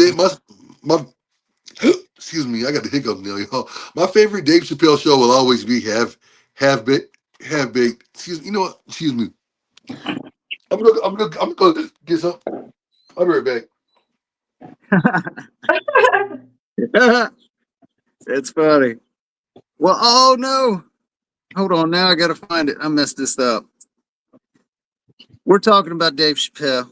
excuse me, I got the hiccups now, y'all. My favorite Dave Chappelle show will always be have baked have baked. Excuse me, you know what? Excuse me. I'm gonna get some. I'll be right back. It's funny. Well, oh no. Hold on. Now I got to find it. I messed this up. We're talking about Dave Chappelle.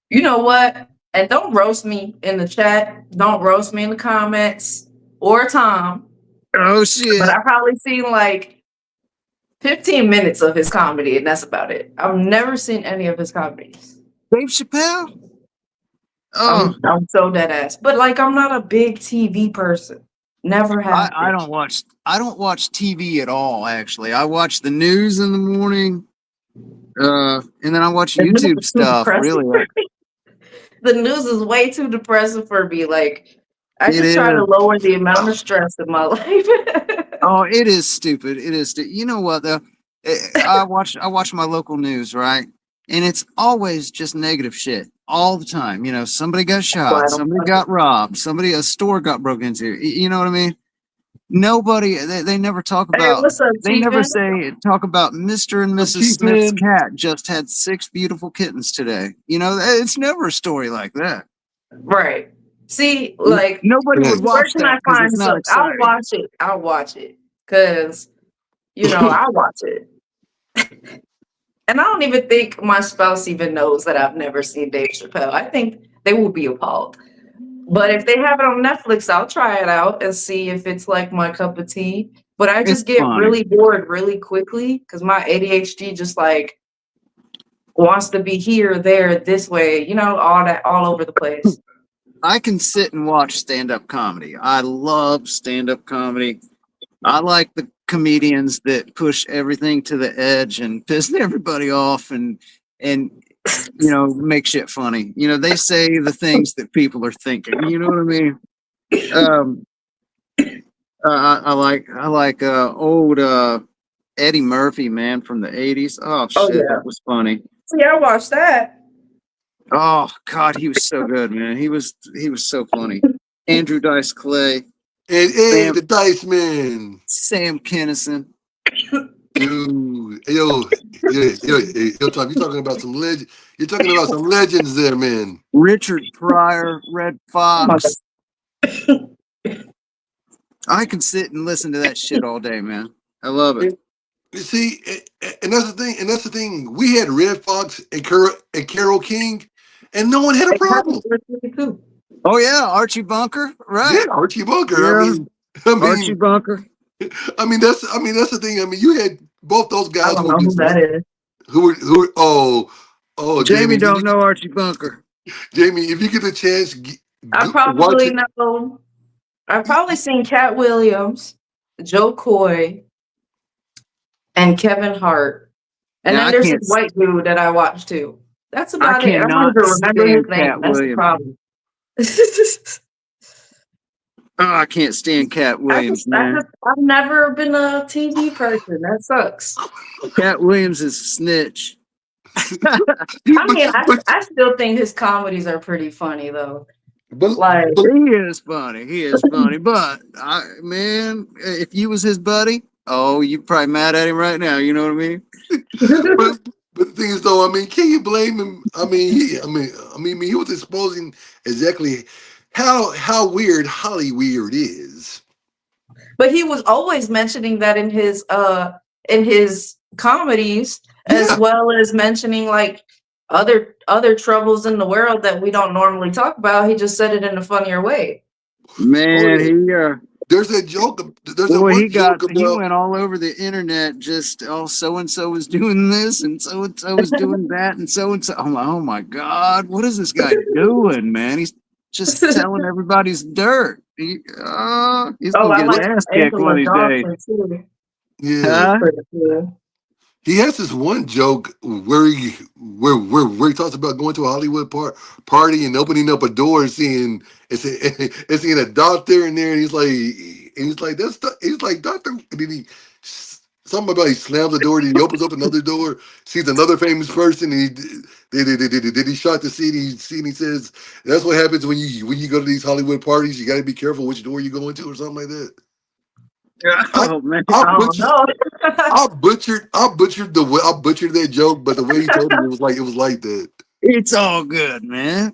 You know what? And don't roast me in the chat. Don't roast me in the comments or Tom. Oh, But shit. I probably seen like 15 minutes of his comedy, and that's about it. I've never seen any of his comedies. Dave Chappelle? Oh, I'm so dead ass. But like I'm not a big TV person. Never have I been. don't watch TV at all, actually. I watch the news in the morning. And then I watch The news YouTube is too stuff, depressing really. for me. The news is way too depressing for me. Like I It just try to is. lower the amount of stress in my life. Oh, it is stupid. It is. You know what though? I watch my local news, right? And it's always just negative shit all the time. You know, somebody got So I shot, don't somebody watch it. got robbed, a store got broken into. You know what I mean? Nobody. They never talk Hey, about. what's up, They never Chiefin? talk about Mr. and I'm Mrs. Smith's cheaping. cat just had 6 beautiful kittens today. You know, it's never a story like that. Right. See, like, Nobody would Thanks. where watch can that I because find it's not some? I'll exciting. watch it. I'll watch it. Cause, I'll watch it. And I don't even think my spouse even knows that I've never seen Dave Chappelle. I think they will be appalled. But if they have it on Netflix, I'll try it out and see if it's like my cup of tea. But I It's just get funny. really bored really quickly because my ADHD just like wants to be here, there, this way, all that all over the place. I can sit and watch stand-up comedy. I love stand-up comedy. I like the comedians that push everything to the edge and piss everybody off and make shit funny. You know, they say the things that people are thinking. You know what I mean? Um, I like old Eddie Murphy, man, from the '80s. Oh Oh shit, yeah. that was funny. Yeah, I watched that. Oh God, he was so good, man. He was so funny. Andrew Dice Clay, And hey, Sam the Dice Man. Sam Kinison, Dude, yo, Tom, you're talking about some legend. You're talking about some legends there, man. Richard Pryor, Red Oh my Fox. I can sit and listen to that shit all day, man. I love it. And, you see, and that's the thing. And that's the thing. We had Red Fox and Carol King, and no one had a problem. God. Oh yeah, Archie Bunker, right? Yeah, Archie Bunker. I Yeah, mean, I Archie mean, Bunker. that's the thing. I mean, you had both those I guys don't who were know who just that is. Jamie Jamie, don't know Archie Bunker. Jamie, if you get the chance, I watch probably it. know. I've probably seen Cat Williams, Joe Coy, and Kevin Hart. And Now then I there's can't. this white dude that I watched too. That's I about it. I don't cannot even remember his stand name. Cat That's the Williams. problem. Oh, I can't stand Cat Williams, man. I've never been a TV person. That sucks. Cat Williams is a snitch. I mean, but, I still think his comedies are pretty funny though. but, Like, but, He is funny. He is funny. But man, if you was his buddy, oh, you probably mad at him right now. You know what I mean? but, but the thing is, though, I mean, can you blame him? I mean, he was exposing exactly how weird Hollyweird is. but he was always mentioning that in his comedies, as Yeah. well as mentioning like other troubles in the world that we don't normally talk about. He just said it in a funnier way. Oh, Man, yeah. There's a joke. There's a boy, one joke he about. went all over the internet. Just so and so was doing this, and so was doing that, and so. Oh my God, what is this guy doing, man? just telling everybody's dirt. He's Oh, gonna I get his like ass kicked one Angela of these days. Johnson too. Yeah. She's Huh? pretty cool. He has this one joke where he talks about going to a Hollywood party and opening up a door and seeing and seeing a doctor in there, and he's like he's like doctor, and then something about he slams the door, then he opens up another door, sees another famous person, and then he shot the scene. He says that's what happens when you go to these Hollywood parties. You got to be careful which door you go into or something like that. I Oh man, I I don't butchered know. I butchered that joke, but the way he told it, it was like that. it's all good, man.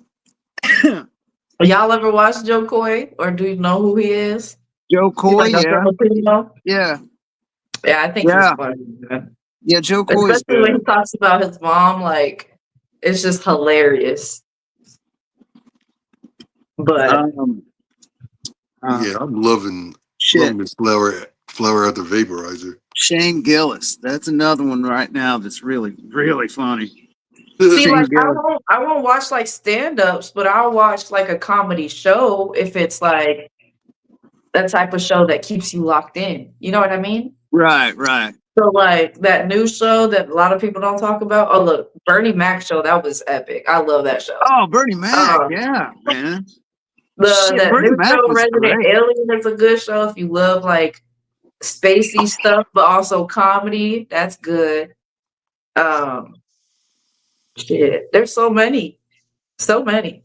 Y'all ever watch Joe Coy, or do you know who he is? Joe He's Coy, like a yeah, Filipino. yeah, Yeah, I think he's yeah, funny, man. yeah. Joe Coy's Especially when he good. talks about his mom, like it's just hilarious. But Um, uh, Yeah, I'm loving shit. this flower out the vaporizer. Shane Gillis. That's another one right now that's really, really funny. see, like Shane Gillis. I won't watch like stand-ups, but I'll watch like a comedy show if it's like that type of show that keeps you locked in. You know what I mean? Right, right. So like that new show that a lot of people don't talk about. Oh look, Bernie Mac show, that was epic. I love that show. Oh, Bernie Mac. Um Yeah, man. the Shit, that Bernie new Mac show was Resident great. Alien is a good show if you love like spacey stuff, but also comedy. That's good. Um shit. There's so many. So many.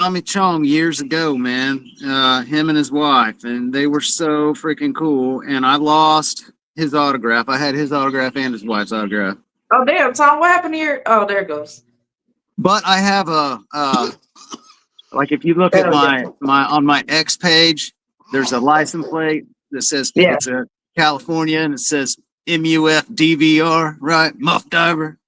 Tommy Chong years ago, man. Him and his wife, and they were so freaking cool. And I lost his autograph. I had his autograph and his wife's autograph. Oh damn, Tom, what happened here? Oh, there it goes. But I have a like if you look at Hell yeah. my on my X page, there's a license plate that says Yeah. it's a California and it says MUF right? Muff Diver.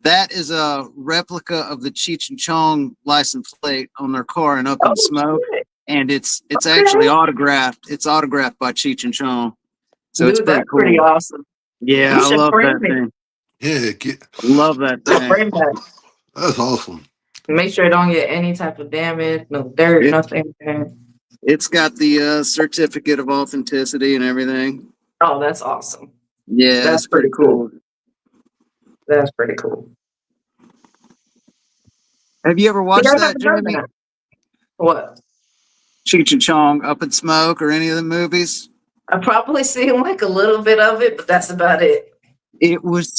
That is a replica of the Cheech and Chong license plate on their car in Up in Oh Smoke. shit. And it's Okay. actually autographed. It's autographed by Cheech and Chong. So it's Dude, pretty that's pretty cool. awesome. Yeah, You I should love frame that it. thing. Yeah, Love that thing. Frame that. that's awesome. Make sure it don't get any type of damage, no dirt, It, nothing. it's got the certificate of authenticity and everything. Oh, that's awesome. Yeah, That's it's pretty cool. That's pretty cool. Have you ever See, watched I that, haven't done Jamie? that. What? Cheech and Chong, Up in Smoke, or any of the movies? I've probably seen like a little bit of it, but that's about it. It was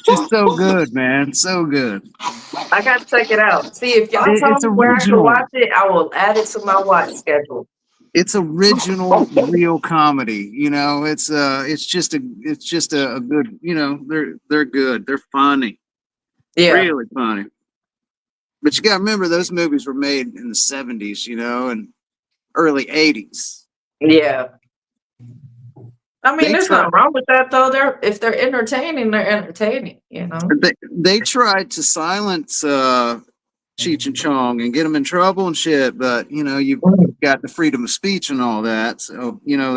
just so good, man. So good. I gotta check it out. See, if y'all tell It's me where I can original. watch it, I will add it to my watch schedule. It's original, real comedy. You know, it's just a good. You know, they're good. They're funny, Yeah, really funny. But you got to remember, those movies were made in the '70s, you know, and early '80s. yeah. I mean, They there's tried. nothing wrong with that though. If they're entertaining, they're entertaining. You know. They tried to silence Cheech and Chong and get them in trouble and shit, but you know, you've got the freedom of speech and all that. So you know,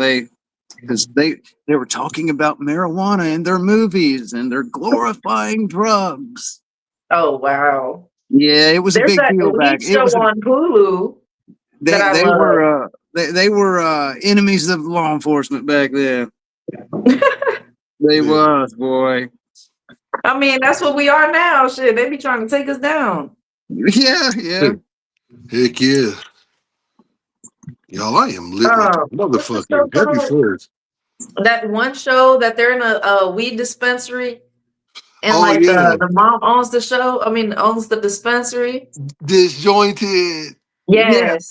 because they were talking about marijuana in their movies and they're glorifying drugs. Oh wow. Yeah, it was a There's big that deal back. elite It show was on Hulu that I they love. were they were enemies of law enforcement back then. They Yeah. was, boy. I mean, that's what we are now. Shit, they be trying to take us down. Yeah, yeah. Heck yeah. Y'all, I am lit like a What's the show motherfucker. Happy called? first. That one show that they're in a weed dispensary, and Oh like yeah. the mom owns the show. I mean, owns the dispensary. Disjointed. Yeah. Yes,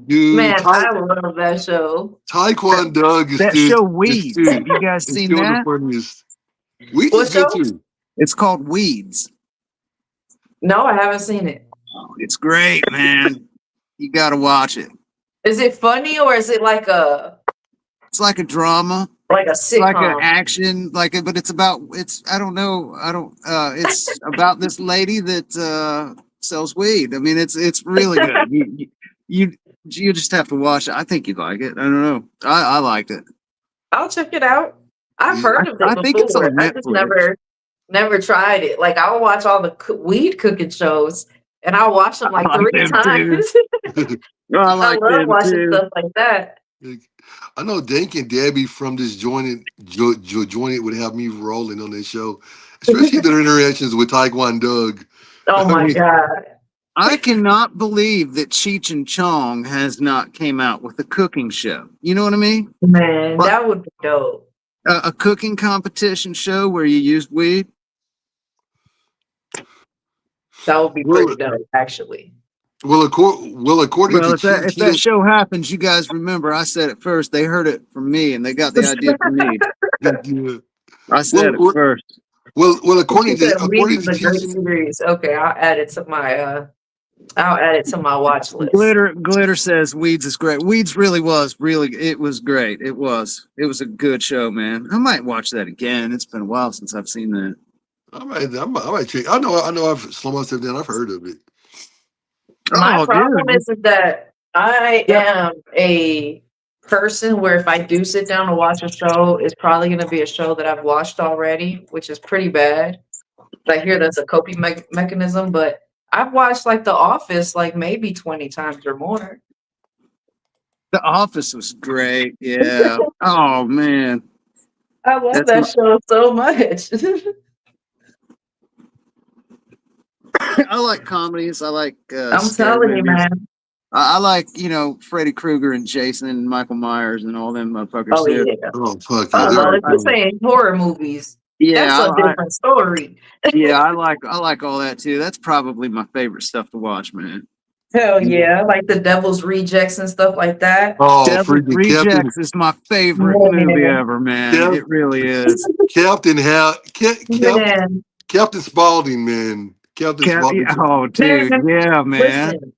Dude, man, I love that show. That, Taekwon Doug is that still show is Weeds. still Have you guys is seen still the that? funniest. We What just good show? too. It's called Weeds. No, I haven't seen it. Oh, it's great, man. You got to watch it. Is it funny or is it like It's like a drama, a it's like an sitcom? action, but it's I don't know, it's about this lady that sells weed. I mean, it's really good. You just have to watch it. I think you'd like it. I don't know. I liked it. I'll check it out. I've Yeah. heard of it I think it's before. on I just Netflix. never tried it. Like I'll watch all the weed cooking shows, and I watched them I like like 3 them too. times. I I like love them watching too. stuff like that. I know Dank and Debbie from this jointed would have me rolling on this show, especially their interactions with Taekwon Doug. Oh I my mean, god, I cannot believe that Cheech and Chong has not came out with a cooking show. You know what I mean? man, but that would be dope. A cooking competition show where you used weed. That would be well, pretty dope, actually. according Well, to Cheech, if he that don't. show happens, you guys remember I said it first. They heard it from me, and they got the idea from me. Yeah. I Well, said it well, first. She said Weeds according to is a great Cheech, series. Okay, I'll add it to my watch list. Glitter says Weeds is great. Weeds really was it was great. It was a good show, man. I might watch that again. It's been a while since I've seen that. I might check. I know. I've slowed myself down. I've heard of it. My Oh, problem dude. is that I Yep. am a person where if I do sit down to watch a show, it's probably going to be a show that I've watched already, which is pretty bad. I hear that's a coping mechanism, but I've watched like The Office like maybe 20 times or more. The Office was great. Yeah. Oh man. I love That's that my show so much. I like comedies. I like I'm scary telling you, movies. man. I like, Freddy Krueger and Jason and Michael Myers and all them motherfuckers Oh too. yeah. Oh fuck yeah, Oh they're well, I, if I you're cool. saying horror movies, yeah, that's a different story. I like all that too. That's probably my favorite stuff to watch, man. Hell Yeah. yeah, like the Devil's Rejects and stuff like that. Oh, Devil's freaking Rejects is my favorite movie Man, ever, man. Cap, It really is. Captain Hal, man, Captain Spaulding, man. Captain Spaulding. Oh, man. dude, yeah, man. Listen,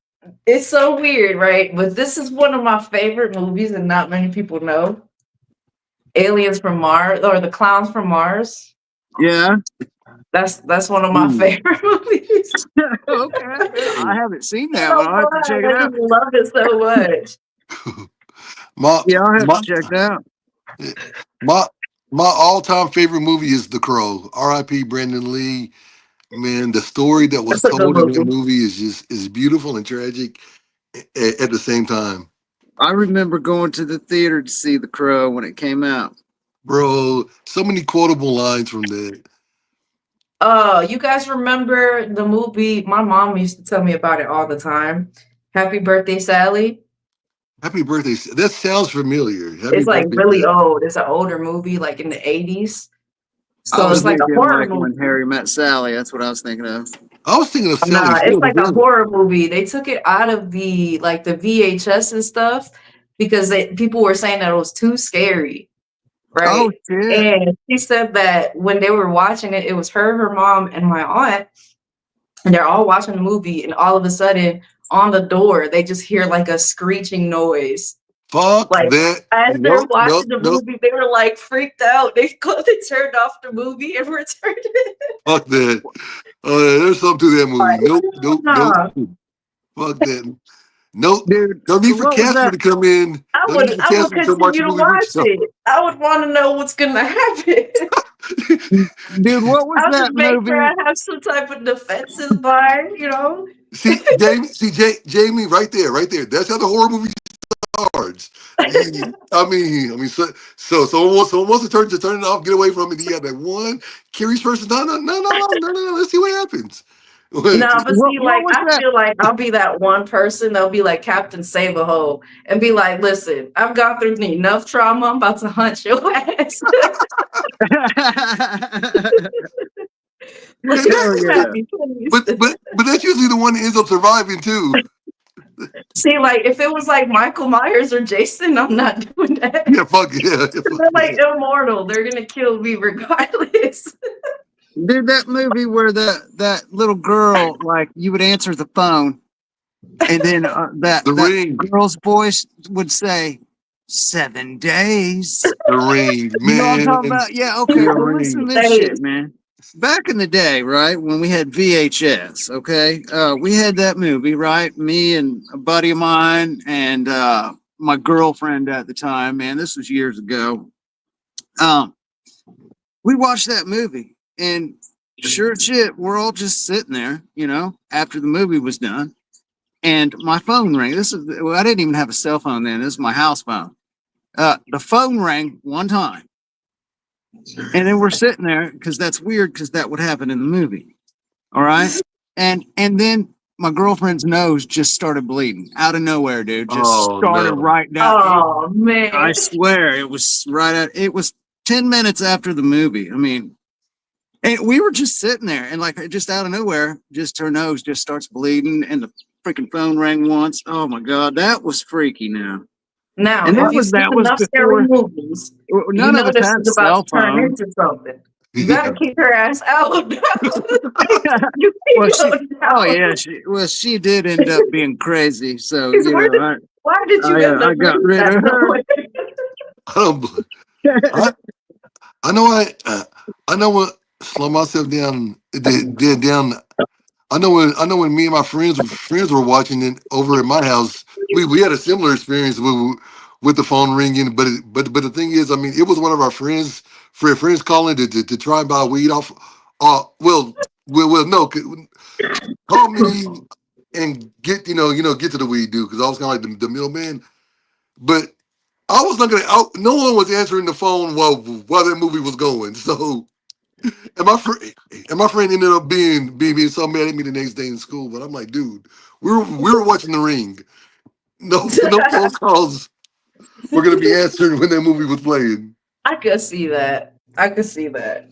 it's so weird, right? But this is one of my favorite movies, and not many people know. Aliens from Mars or The Clowns from Mars. Yeah. That's one of my Ooh. favorite movies. Okay. I haven't seen I that don't one. know I'll have to why. check it I out. just love it so much. my Yeah, I'll have to my check that out. my my all time favorite movie is The Crow. R.I.P. Brandon Lee. Man, the story that was That's a good told in that movie. movie is beautiful and tragic at the same time. I remember going to the theater to see The Crow when it came out. Bro, so many quotable lines from that. You guys remember the movie? My mom used to tell me about it all the time. Happy Birthday, Sally. Happy birthday. That sounds familiar. Happy It's like birthday, really Sally. old. It's an older movie, like in the 80s. I So was it's like a thinking horror like when movie. Harry met Sally. That's what I was thinking of. I was thinking of Sally Nah, it's Field. like a horror movie. They took it out of the like the VHS and stuff because people were saying that it was too scary, Oh right? shit. And she said that when they were watching it, it was her mom, and my aunt, and they're all watching the movie, and all of a sudden on the door they just hear like a screeching noise. Fuck Like that. as they're Nope, watching nope, the nope. movie, they were like freaked out. They turned off the movie and returned it. Fuck that. There's something to that movie. Like, Nope, nope, nope. nah. Fuck that. Nope. Dude, No need for what was Casper that? to come in. No need for I would Casper to come watch continue the to movie with watch you. it. I would want to know what's gonna happen. Dude, what was I'll just that make sure movie? I have some type of defenses by, you know. Jamie, right there, right there. That's how the horror movie starts. Someone wants to turn it off, get away from it. You got that one curious person. No. Let's see what happens. No, but see, What like was I that? feel like I'll be that one person. They'll be like Captain Save a Hole and be like, "Listen, I've gone through enough trauma. I'm about to hunt your ass." Look Hell at yeah. me, please. but that's usually the one that ends up surviving too. See, like if it was like Michael Myers or Jason, I'm not doing that. Yeah, fuck yeah. Fuck They're like yeah. immortal. They're gonna kill me regardless. Dude, that movie where that little girl, like you would answer the phone and then The that ring. girl's voice would say 7 days. The ring, You know what I'm talking man. about? Yeah, okay. The Well, listen ring. to this shit, Days. man. Back in the day, right, when we had VHS, okay, we had that movie, right? Me and a buddy of mine and my girlfriend at the time, man, this was years ago. We watched that movie and sure as shit, we're all just sitting there, after the movie was done, and my phone rang. I didn't even have a cell phone then. This is my house phone. The phone rang one time, and then we're sitting there because that's weird because that would happen in the movie. All right, and then my girlfriend's nose just started bleeding out of nowhere, dude. Just Oh started no. right down. Oh I man. swear it was right at. It was 10 minutes after the movie. I mean, and we were just sitting there, and like just out of nowhere, just her nose just starts bleeding, and the freaking phone rang once. Oh my god, that was freaky. Now, Now, and if that you was see that was enough scary before movies, you none of know us this had is about to cell turn phone. into something. You gotta Yeah. keep her ass out. You Well, keep her oh down. yeah, she did end up being crazy. So Because why did you end up I got doing rid that? of her. I don't. I I know I know when slow myself down. Did down. I know when me and my friends were watching it over at my house. We had a similar experience with the phone ringing. But the thing is, I mean, it was one of our friends calling to try and buy weed off. No, call me and get to the weed dude because I was kind of like the middleman. But I was not gonna. No one was answering the phone while that movie was going. So and my friend ended up being so mad at me the next day in school. But I'm like, dude, we were watching The Ring. No phone calls were gonna be answered when that movie was playing. I could see that. I could see that.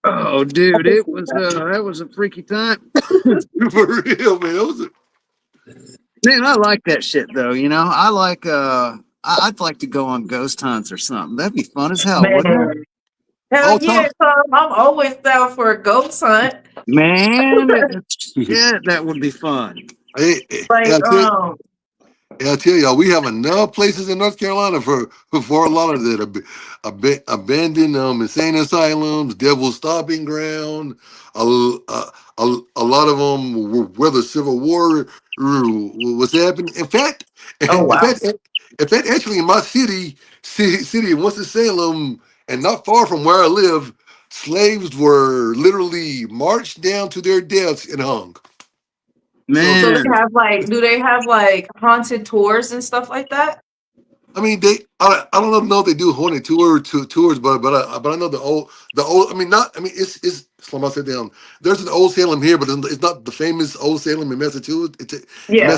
Oh, I dude, could it see was that. that was a freaky time. For real, man. Man, I like that shit though. I like I'd like to go on ghost hunts or something. That'd be fun as hell, wouldn't it? Man. Hell All yeah, time. Tom. I'm always down for a ghost hunt. Man, shit, that would be fun. Hey, Like, I tell y'all, we have enough places in North Carolina for a lot of that abandoned insane asylums, devil stomping ground, a, a lot of them where the Civil War was happening. oh In wow. fact, in fact, actually, in my city of Winston-Salem, and not far from where I live, slaves were literally marched down to their deaths and hung. So So they Man, have like, do they have like haunted tours and stuff like that? I mean, I don't know if they do haunted tours, but I know the old. I mean, not. I mean, it's slow my sit down. There's an old Salem here, but it's not the famous old Salem in Massachusetts. Yeah.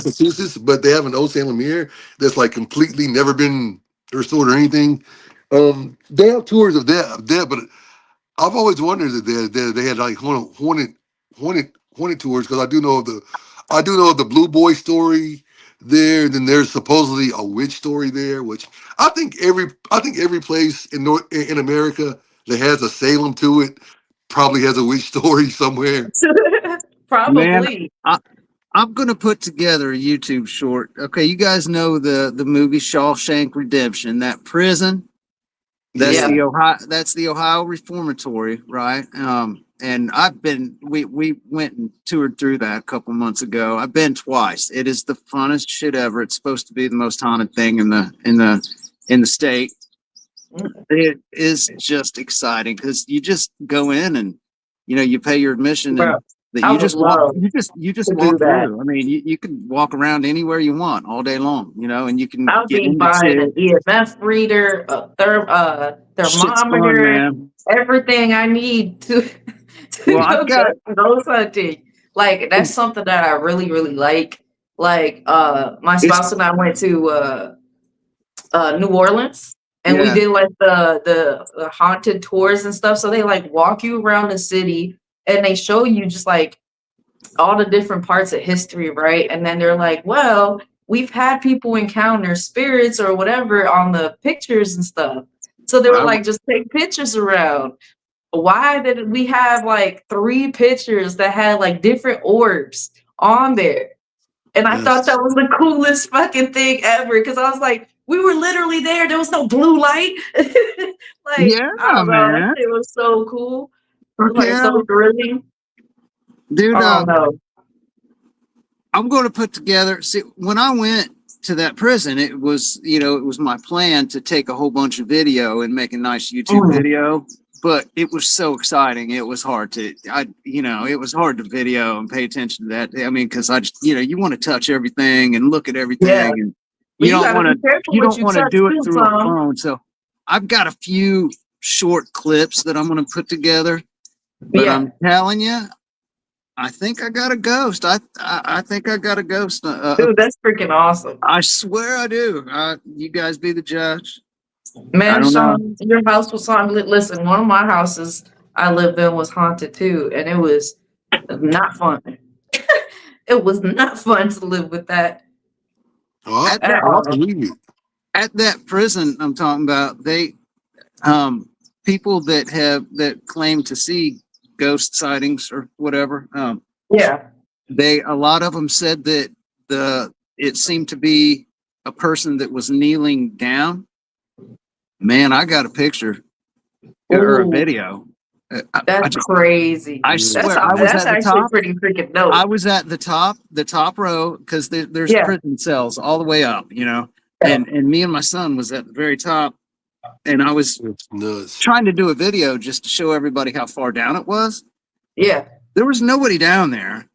But they have an old Salem here that's like completely never been restored or anything. They have tours of that, but I've always wondered that they had like haunted tours because I do know of the Blue Boy story there. Then there's supposedly a witch story there, which I think every place in America that has a Salem to it probably has a witch story somewhere. man, Probably. I'm gonna put together a YouTube short. Okay, you guys know the movie Shawshank Redemption, that prison. That's Yeah. Yeah. the Ohio Reformatory, right? And we went and toured through that a couple months ago. I've been twice. It is the funnest shit ever. It's supposed to be the most haunted thing in the state. It is just exciting because you just go in and you pay your admission Bro, and that I you would just walk love you just to do walk that. through. I mean, you can walk around anywhere you want all day long, and you can I'll get be buying into an EMF reader, a shit's fun, thermometer, man. everything I need to Well, to I've go got ghost hunting. Like that's something that I really, really like. Like my it's spouse and I went to New Orleans and we yeah, did like the haunted tours and stuff. So they like walk you around the city and they show you just like all the different parts of history, right? And then they're like, well, we've had people encounter spirits or whatever on the pictures and stuff. So they were I like, just take pictures around. Why did we have like 3 pictures that had like different orbs on there? And I thought that Yes. was the coolest fucking thing ever because I was like, we were literally there. There was no blue light. Like, yeah, I don't know. That man. shit was so cool. It was like Okay, so thrilling. dude. Oh no. I'm going to put together. See, when I went to that prison, it was my plan to take a whole bunch of video and make a nice YouTube Mm. video. but it was so exciting. It was hard to, it was hard to video and pay attention to that. I mean, because I just, you want to touch everything and look at Yeah. everything, and But you gotta be careful you what don't you want to touch do it too, through a Tom. phone. So I've got a few short clips that I'm going to put together, but Yeah. I'm telling you, I think I got a ghost. I think I got a ghost. Dude, that's freaking awesome. I swear I do. You guys be the judge. I Man, don't know. Sean, your house was haunted. Listen, one of my houses I lived in was haunted too, and it was not fun. It was not fun to live with that Oh, At at that I all. believe it. at that prison I'm talking about, they people that claim to see ghost sightings or whatever, Yeah. a lot of them said that it seemed to be a person that was kneeling down. Man, I got a picture or a Ooh, video. that's crazy. I Yeah. swear I was That's at the actually top. pretty freaking I dope. was at the top row, because there's Yeah. prison cells all the way up, Yeah. and me and my son was at the very top, and I was It's nuts. trying to do a video just to show everybody how far down it was. Yeah. There was nobody down there.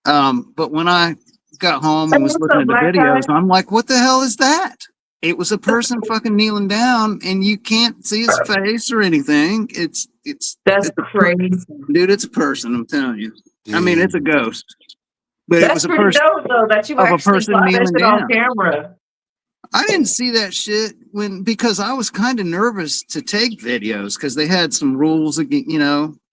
But when I got home Hey, and was what's looking up, at the black guy? videos, I'm like, what the hell is that? It was a person fucking kneeling down, and you can't see his face or anything. That's It's a crazy. dude. It's a person. I'm telling you. I mean, it's a Damn. ghost, but it That's was a pretty person dope though that you of a actually person caught that kneeling shit on down. camera. I didn't see that shit because I was kind of nervous to take videos because they had some rules against,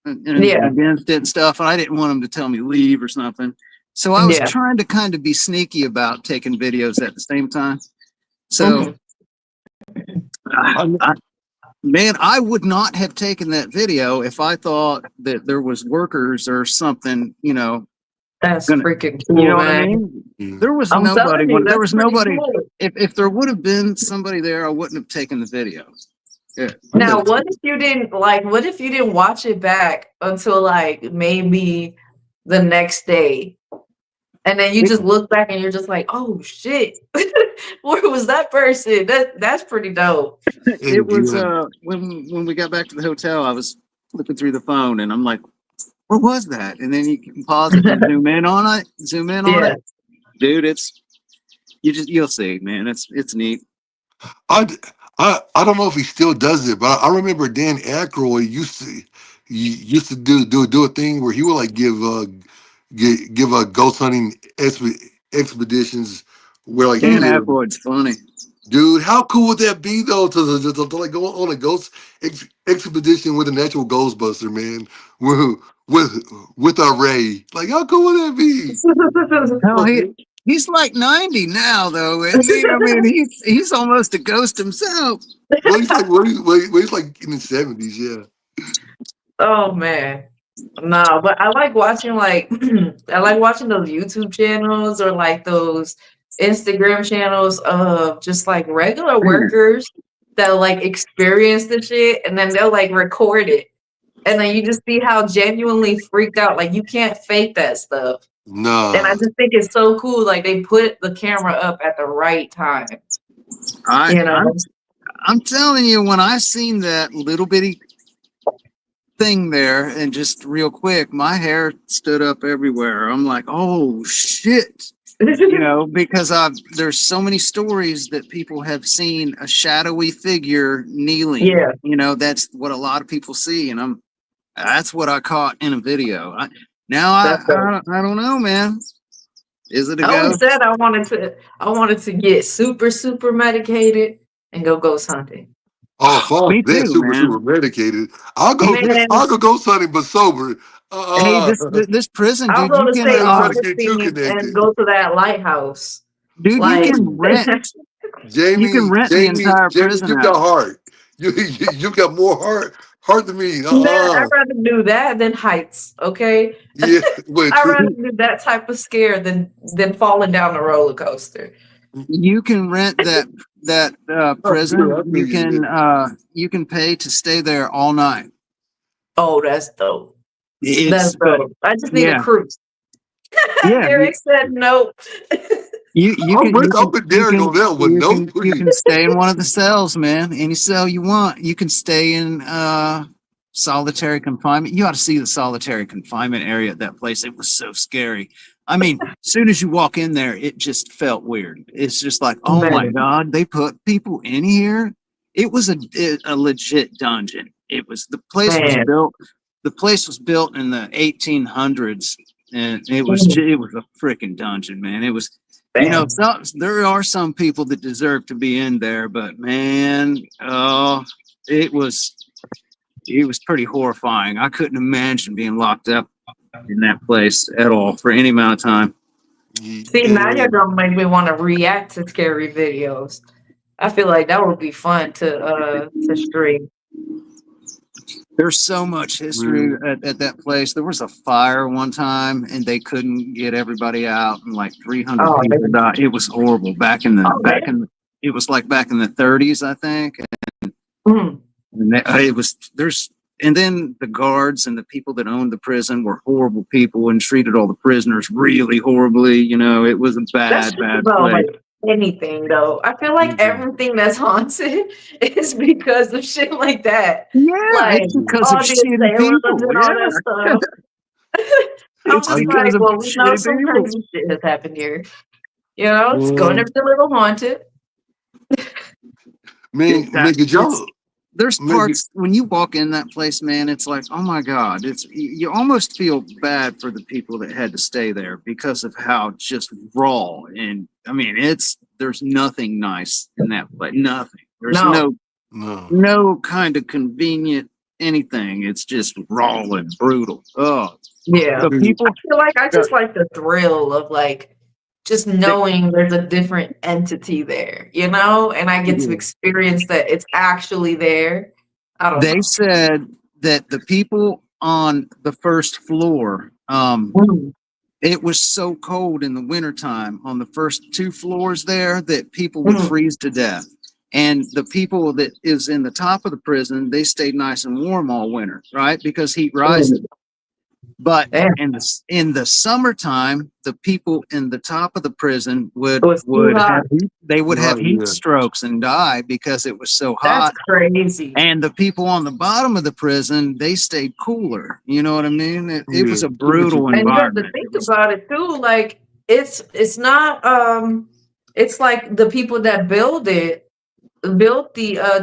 and Yeah. against it and stuff. And I didn't want them to tell me leave or something. So I was Yeah. trying to kind of be sneaky about taking videos at the same time. So, Mhm. man, I would not have taken that video if I thought that there was workers or something, That's gonna, freaking you cool, know what I man. mean? Yeah. There was I'm nobody telling you, when there that's was pretty nobody. cool. If there would have been somebody there, I wouldn't have taken the video. Yeah. I Now, got what if you didn't what if you didn't watch it back until like maybe the next day? And then you It, just look back and you're just like, oh shit. Where was that person? That's pretty dope. it was yeah. when we got back to the hotel, I was flipping through the phone and I'm like, where was that? And then you can pause it and zoom in on Yeah. it. Dude, you'll see, man. It's neat. I, I don't know if he still does it, but I remember Dan Aykroyd used to do a thing where he would like give ghost hunting expeditions where like he Dan lived. Aykroyd's funny. Dude, how cool would that be though to like go on a ghost expedition with an actual Ghostbuster, man, with with a Ray? Like, how cool would that be? Hell, he's like 90 now, though, isn't he? I mean, he's almost a ghost himself. Well, he's like he's like in his 70s, yeah. Oh man. No, but I like watching I like watching those YouTube channels or like those Instagram channels of just like regular workers that like experience the shit and then they'll like record it. And then you just see how genuinely freaked out. Like you can't fake that stuff. And I Nah, just think it's so cool. Like they put the camera up at the right time. I, You I'm know? I'm telling you, when I seen that little bitty thing there, and just real quick, my hair stood up everywhere. I'm like, oh shit. Because there's so many stories that people have seen a shadowy figure kneeling. Yeah. That's what a lot of people see, and that's what I caught in a video. I don't know, man. Is it a I always ghost? said I wanted to get super, super medicated and go ghost hunting. oh fuck Me that, too, super man. medicated. I'll go, Man, I'll go ghost hunting, but sober. Hey, Uh, this prison, I'll dude, go you to can St. I ain't trying to get too Augustine and connected. go to that lighthouse. dude, you Like can rent the entire Jamie, prison you got out. heart. You got more heart than me. man, I'd rather do that than heights, okay? Yeah, but I'd rather true. do that type of scare than falling down the roller coaster. You can rent that prison. I feel you, man. You can pay to stay there all night. Oh, that's dope. That's It's dope. I just need a yeah, cruise. yeah. Derek said nope. I'll put Derek on that one. No, you please. can stay in one of the cells, man. Any cell you want. You can stay in solitary confinement. You ought to see the solitary confinement area at that place. It was so scary. I mean, as soon as you walk in there, it just felt weird. It's just like, oh my Man, God, they put people in here. It was a legit dungeon. It was the place was man. built. The place was built in the 1800s, and it was Mm, it was a freaking dungeon, man. It was, man. there are some people that deserve to be in there, but man, oh, it was it was pretty horrifying. I couldn't imagine being locked up in that place at all for any amount of time. See, now Yeah. you're gonna make me want to react to scary videos. I feel like that would be fun to stream. There's so much history at that place. There was a fire one time, and they couldn't get everybody out, and like 300 Oh, people man. died. It was horrible Oh, man. it was like back in the 30s, I think. Mm, And it was there's and then the guards and the people that owned the prison were horrible people and treated all the prisoners really horribly. It was a that's bad, just bad about place. like anything, though. I feel like Mhm. everything that's haunted is because of shit like that, Yeah, like it's because of all the shitty asylums people. and all that Yeah, stuff. I'm it's just I, because like, of well, we know shitty some people. crazy shit has happened here. It's going to well, be a little haunted. man, could It's y'all, there's man, parts when you walk in that place, man. It's like, oh my God, it's you almost feel bad for the people that had to stay there because of how just raw and I mean, there's nothing nice in that place. Nothing. There's No, no. no kind of convenient anything. It's just raw and brutal. Oh, yeah. the people. I feel like I The, just like the thrill of like just they, knowing there's a different entity there, and I get to Yeah. experience that it's actually there. I don't they know. said that the people on the first floor, Mm, it was so cold in the wintertime on the first two floors there that people would mm, freeze to death. And the people that is in the top of the prison, they stayed nice and warm all winter, right? Because heat rises. mm. But Damn, in the summertime, the people in the top of the prison it was too hot. they would Too have hot, heat yeah. strokes and die because it was so That's hot. crazy. And the people on the bottom of the prison, they stayed cooler. You know what I mean? It Yeah. was a Temperature. brutal And you have to environment. think It was about it too. Like it's not it's like the people that built the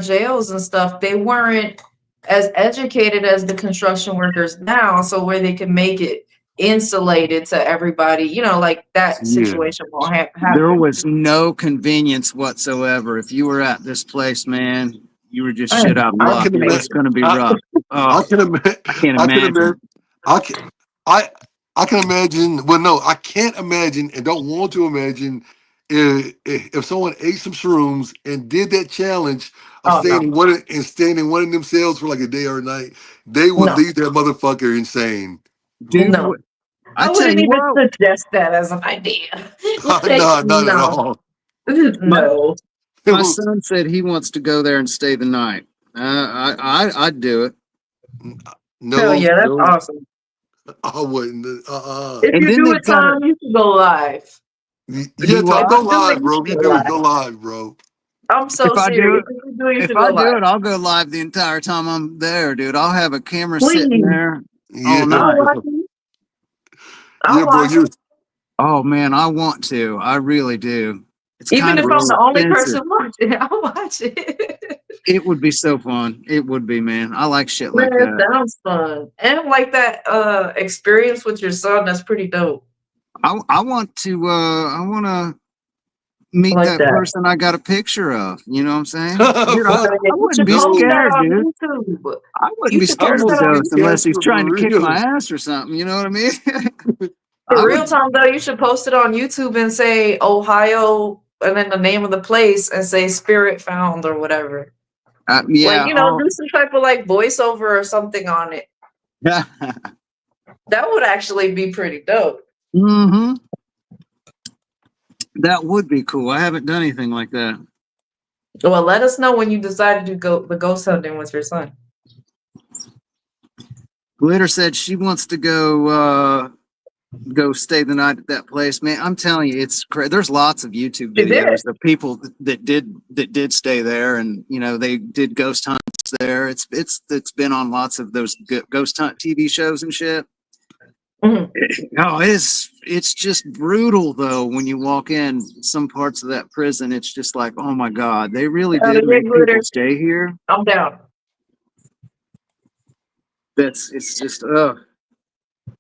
jails and stuff, they weren't as educated as the construction workers now, so where they can make it insulated to everybody, like that Yeah. situation won't there happen. was no convenience whatsoever. If you were at this place, man, you were just shit Man, out of I I luck. can would It pay was imagine. going to be I, rough. I Oh, can imagine. I can't I can imagine. imagine. I can. I can imagine. Well, no, I can't imagine, and don't want to imagine if someone ate some shrooms and did that challenge of oh no, staying in one of them cells for like a day or a night. They would no, leave that motherfucker insane. no. Dude, I I tell wouldn't you even what, suggest that as an idea. Like, No, not at no. all. my No. my son said he wants to go there and stay the night. I'd do it. Hell No, yeah, that's no, awesome. I wouldn't. If And you then do they've it, got a Tom, you should go live. Yeah, do Tom, If what? go you do it, live, you bro. If should you go do it, go live. live, bro. I'm so If I do serious. it, If you do it, you if should I go do live. it, I'll go live the entire time I'm there, dude. I'll have a camera sitting Please. there all Yeah, I'll night. watch it. yeah, I'll bro. watch it. Oh man, I want to. I really do. It's Even kind if of I'm the bro. only expensive. person watching, I'll watch it. It would be so fun. It would be, man. I like shit Man, like it that. sounds fun. And like that experience with your son, that's pretty dope. I want to I meet like that that. person I got a picture of. You know what I'm saying? Dude, I, Fuck Yeah, I you wouldn't should be post no. that scared, on dude. YouTube. I wouldn't You be should I scared post of that a wouldn't on be ghost YouTube. unless he's cancer trying for to kick my real. ass or something. You know what I mean? For I real, would. Tom, though, you should post it on YouTube and say Ohio and then the name of the place and say Spirit Found or whatever. Like, Yeah. do some type of like voiceover or something on it. That would actually be pretty dope. hmm That would be cool. I haven't done anything like that. Well, let us know when you decided to go the ghost hunting with your son. Glitter said she wants to go go stay the night at that place, man. I'm telling you, it's there's lots of YouTube Is it? videos of people that did stay there, and you know they did ghost hunts there. It's been on lots of those ghost hunt TV shows and shit. Mhm. No, it's just brutal though when you walk in some parts of that prison. It's just like, oh my god, they really did Yeah, make people glitter. stay here. I'm down. It's just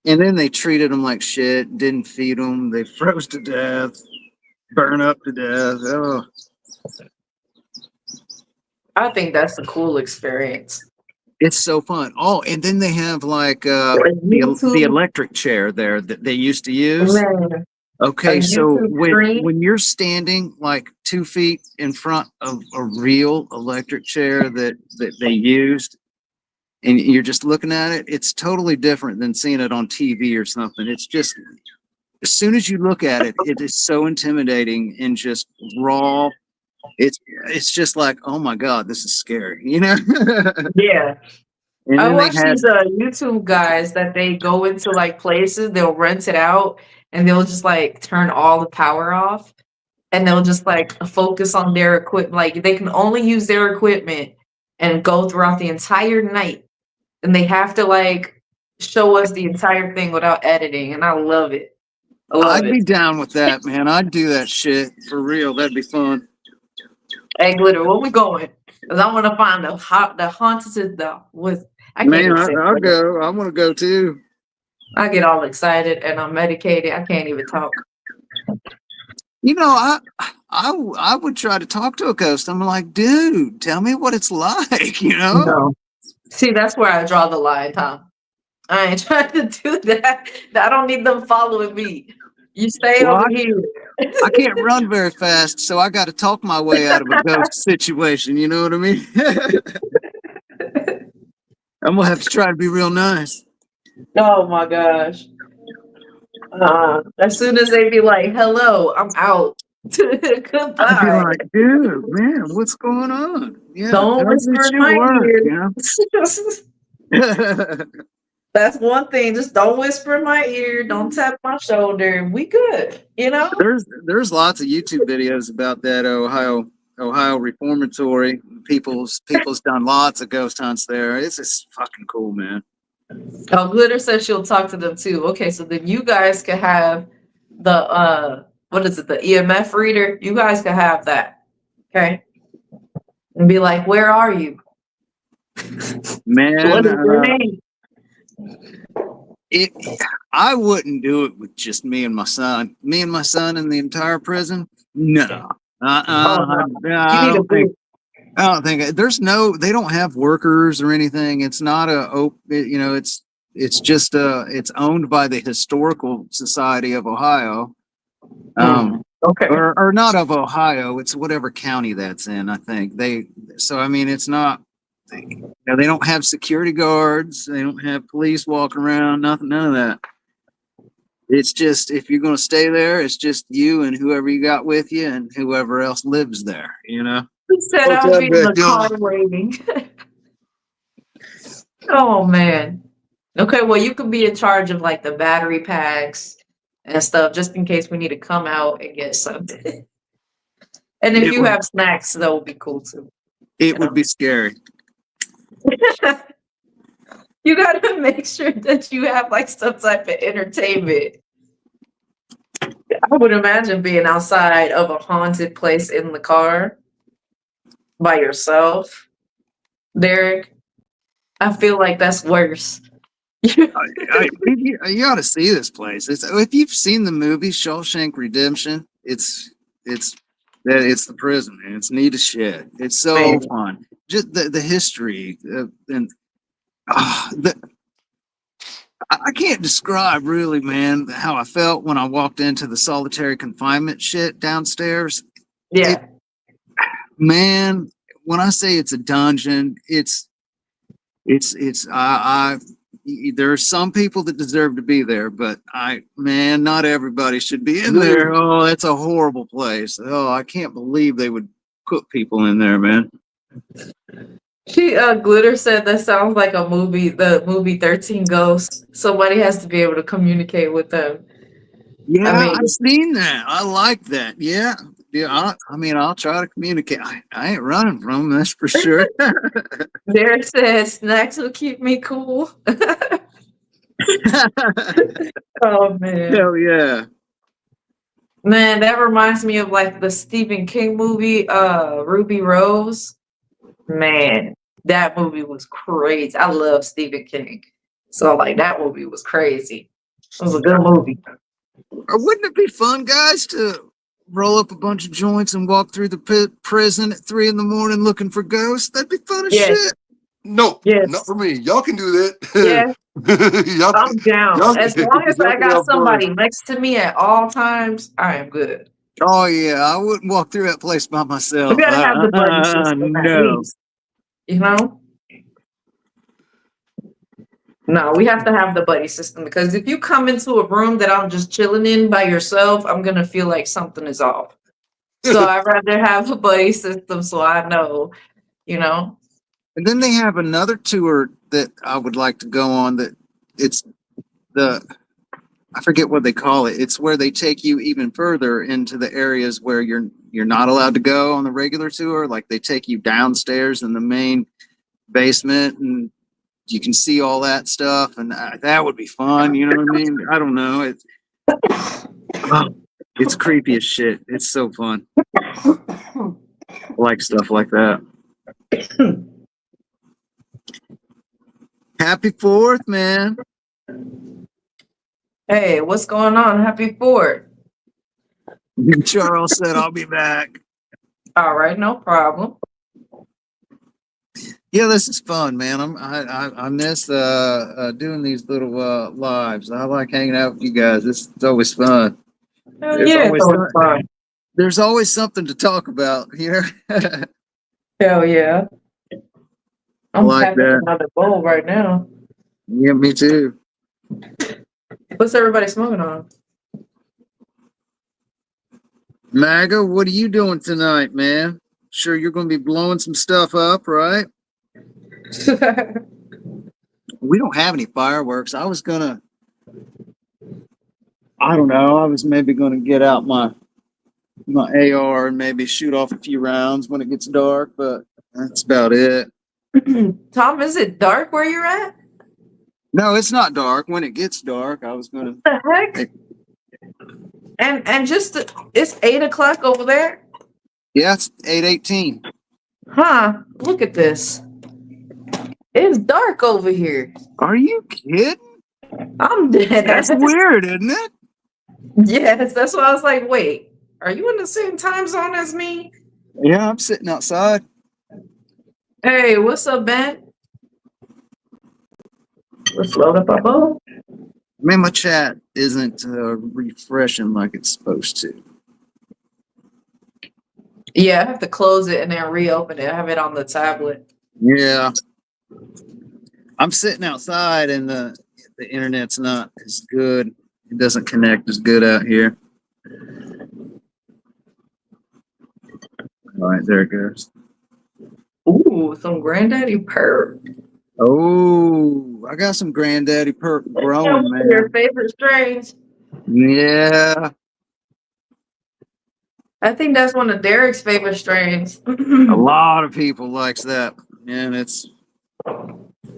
and then they treated them like shit, didn't feed them, they froze to death, burn up to death. Oh, I think that's a cool experience. it's so fun. Oh, and then they have like A the YouTube, electric chair there that they used to use. man, a Okay, so YouTube screen. when you're standing like 2 feet in front of a real electric chair that they used, and you're just looking at it, it's totally different than seeing it on TV or something. It's just as soon as you look at it, it is so intimidating and just raw. It's just like, oh my god, this is scary, you know. Yeah. And I then they watch had these YouTube guys that they go into like places, they'll rent it out and they'll just like turn all the power off and they'll just like focus on their equipment. Like they can only use their equipment and go throughout the entire night. And they have to like show us the entire thing without editing. And I love it. I love I'd it. be down with that, man. I'd do that shit for real. That'd be fun. Hey, Glitter, where we going? Because I want to find the haunted the with. I can't Man, even say I'll it. go. I want to go too. I get all excited and I'm medicated. I can't even talk. You know, I would try to talk to a ghost. I'm like, dude, tell me what it's like, you know? No. See, that's where I draw the line, Tom. I ain't trying to do that. I don't need them following me. You stay Well, over here. I can't run very fast, so I got to talk my way out of a ghost situation. You know what I mean? I'm gonna have to try to be real nice. Oh my gosh. As soon as they be like, hello, I'm out. I'd be Goodbye. like, dude, man, what's going on? Yeah, Don't how's whisper this in shit my work? ear. You know? That's one thing. Just don't whisper in my ear. Don't tap my shoulder. We good, you know? There's lots of YouTube videos about that Ohio reformatory. People's done lots of ghost hunts there. It's just fucking cool, man. Oh, Glitter says she'll talk to them too. Okay, so then you guys can have the what is it, the EMF reader? You guys can have that. Okay. And be like, where are you? Man, What is your name? it I wouldn't do it with just me and my son. Me and my son in the entire prison? No. Oh no. You I need a don't think group. they don't have workers or anything. It's not you know, it's just it's owned by the Historical Society of Ohio. Okay. Or not of Ohio, it's whatever county that's in, I think. So I mean it's not you know, they don't have security guards, they don't have police walking around, nothing, none of that. It's just if you're gonna stay there, it's just you and whoever you got with you and whoever else lives there, you know? He said What's I'll that be in back the car doing? waiting. Oh man. Okay, well you could be in charge of like the battery packs and stuff just in case we need to come out and get something. And if It you would have snacks, that would be cool too. it You would know? be scary. You gotta make sure that you have like some type of entertainment. I would imagine being outside of a haunted place in the car by yourself, Derek. I feel like that's worse. You ought to see this place. If you've seen the movie Shawshank Redemption, it's it's the prison, man. It's neat as shit. It's so Man. fun. Just the history and the I can't describe really, man, how I felt when I walked into the solitary confinement shit downstairs. It, Yeah. man, when I say it's a dungeon, I there are some people that deserve to be there, but man, not everybody should be in there. Oh, that's a horrible place. Oh, I can't believe they would put people in there, man. She Glitter said that sounds like a movie, the movie 13 Ghosts. Somebody has to be able to communicate with them. I Yeah, mean, I've seen that. I like that. Yeah. Yeah, I mean, I'll try to communicate. I ain't running from them, that's for sure. Derek said snacks will keep me cool. Oh man. Hell yeah. Man, that reminds me of like the Stephen King movie, Ruby Rose. Man, that movie was crazy. I love Stephen King. So like that movie was crazy. It was a good movie. Or wouldn't it be fun, guys, to roll up a bunch of joints and walk through the prison at 3 in the morning looking for ghosts? That'd be fun as Yes, shit. Nope, not yes, for me. Y'all can do that. yes. y'all, I'm down. y'all, As long as y'all I can got have fun. somebody next to me at all times, I am good. Oh yeah, I wouldn't walk through that place by We myself. gotta have the buddy system at No. least. You know? No, we have to have the buddy system because if you come into a room that I'm just chilling in by yourself, I'm gonna feel like something is off. So I'd rather have a buddy system so I know, you know. And then they have another tour that I would like to go on. That it's the I forget what they call it. It's where they take you even further into the areas where you're not allowed to go on the regular tour. Like they take you downstairs in the main basement, and you can see all that stuff, and that would be fun. You know what I mean? I don't know. Oh, it's creepy as shit. It's so fun. I like stuff like that. Happy Fourth, man. Hey, what's going on? Happy Fourth. Charles said, "I'll be back." All right, no problem. Yeah, this is fun, man. I miss doing these little lives. I like hanging out with you guys. It's always fun. Hell There's yeah, it's always always fun. there's always something to talk about here. I Hell yeah. I'm like packing that. another bowl right now. Yeah, me too. What's everybody smoking on? Maga, what are you doing tonight, man? Sure, you're going to be blowing some stuff up, right? We don't have any fireworks. I don't know. I was maybe gonna get out my AR and maybe shoot off a few rounds when it gets dark, but that's about it. Tom, is it dark where you're at? No, it's not dark. When it gets dark, I was gonna. The heck? And just it's 8 o'clock over there? Yeah, it's 8:18. Huh. Look at this. It's dark over here. Are you kidding? I'm dead That's ass. weird, isn't it? Yes, that's why I was like, wait, are you in the same time zone as me? Yeah, I'm sitting outside. Hey, what's up, Ben? Let's load up our bowl. Man, my chat isn't refreshing like it's supposed to. Yeah, I have to close it and then reopen it. I have it on the tablet. Yeah, I'm sitting outside, and the internet's not as good. It doesn't connect as good out here. All right, there it goes. Ooh, some granddaddy perp. Oh, I got some granddaddy perk growing, Your man. favorite strains. Yeah, I think that's one of Derek's favorite strains. a lot of people likes that, and it's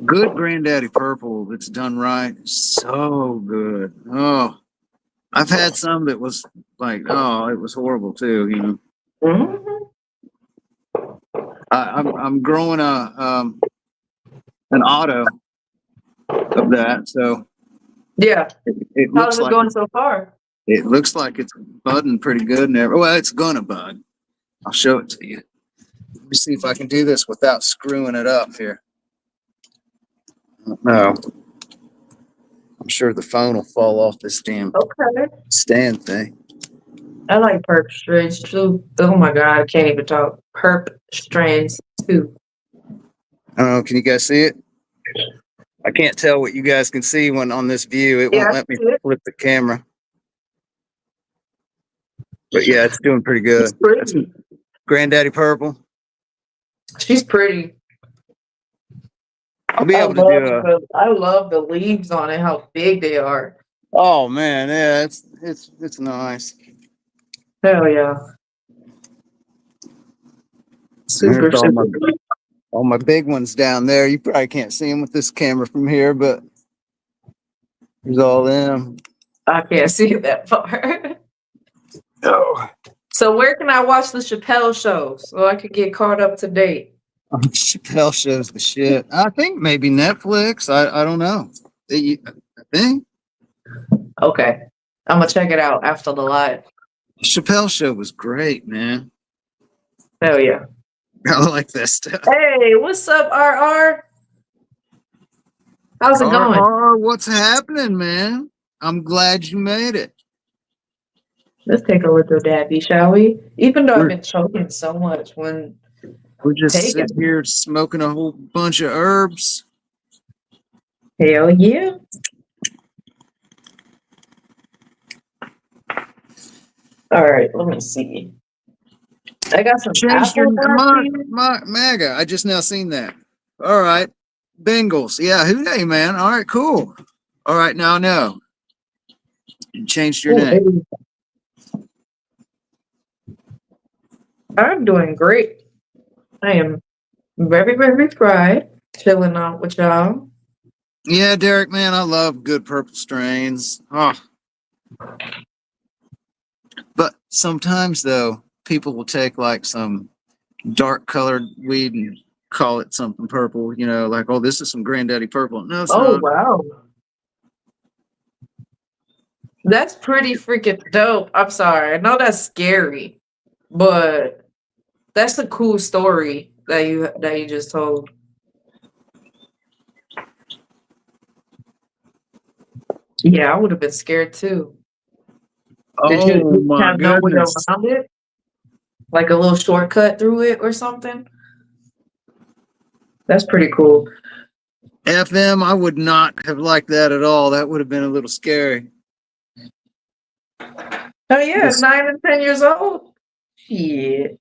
good granddaddy purple that's done right. So good. Oh, I've had some that was like, oh, it was horrible too. You know, Mhm. I'm growing an auto of that, so Yeah. it How's looks it like going so far? it looks like it's budding pretty good. And well, it's gonna bud. I'll show it to you. Let me see if I can do this without screwing it up here. No, I'm sure the phone will fall off this damn Okay. stand thing. I like perp strains too. Oh my god, I can't even talk. Perp strains too. I don't know. Can you guys see it? I can't tell what you guys can see when on this view. It Yeah, won't I let me see it. flip the camera. But yeah, it's doing pretty good. She's That's pretty. Granddaddy Purple. She's pretty. I'll be able to do a. I love the leaves on it, how big they are. Oh man, yeah, it's nice. Hell yeah. Super, There's super. all my big ones down there. You probably can't see them with this camera from here, but there's all them. I can't see that far. Oh, So where can I watch the Chappelle show so I could get caught up to date? Chappelle shows the shit. I think maybe Netflix. I don't know. I think Okay. I'm gonna check it out after the live. Chappelle show was great, man. Hell yeah. I like that stuff. Hey, what's up, RR? How's it going? What's happening, man? I'm glad you made it. Let's take a little dabby, shall we? Even though I've We're been choking so much when we're just taking. sitting here smoking a whole bunch of herbs. Hell yeah. All right, let me see. I got some Changed your apple my here. my MAGA. I just now seen that. All right, Bengals. Yeah, who they, man? All right, cool. All right, now I know. You changed your Ooh, name. baby. I'm doing great. I am very, very fried. Chilling out with y'all. Yeah, Derek, man, I love good purple strains. Oh, but sometimes though, people will take like some dark colored weed and call it something purple. You know, like, oh, this is some Granddaddy Purple. No, it's Oh not. wow. That's pretty freaking dope. I'm sorry. I know that's scary, but that's a cool story that you just told. Yeah, I would have been scared too. Did Oh you my have no way goodness. around it? Like a little shortcut through it or something? That's pretty cool. FM, I would not have liked that at all. That would have been a little scary. Oh yeah, This, 9 and 10 years old. Shit.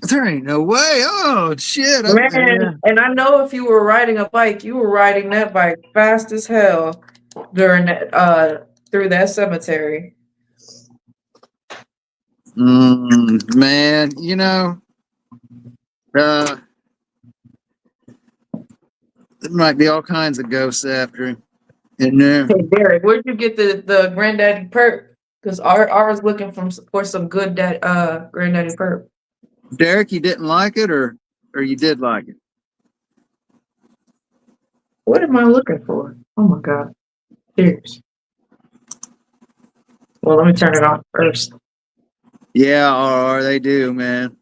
there ain't no way. Oh shit. Yeah. Man, and I know if you were riding a bike, you were riding that bike fast as hell during that through that cemetery. Man, you know, uh, there might be all kinds of ghosts after him in there. Hey Derek, where'd you get the granddaddy perp? Because ours looking for some good granddaddy perp. Derek, you didn't like it, or you did like it? What am I looking for? Oh my god. Cheers. Well, let me turn it on first. Yeah, or they do, man.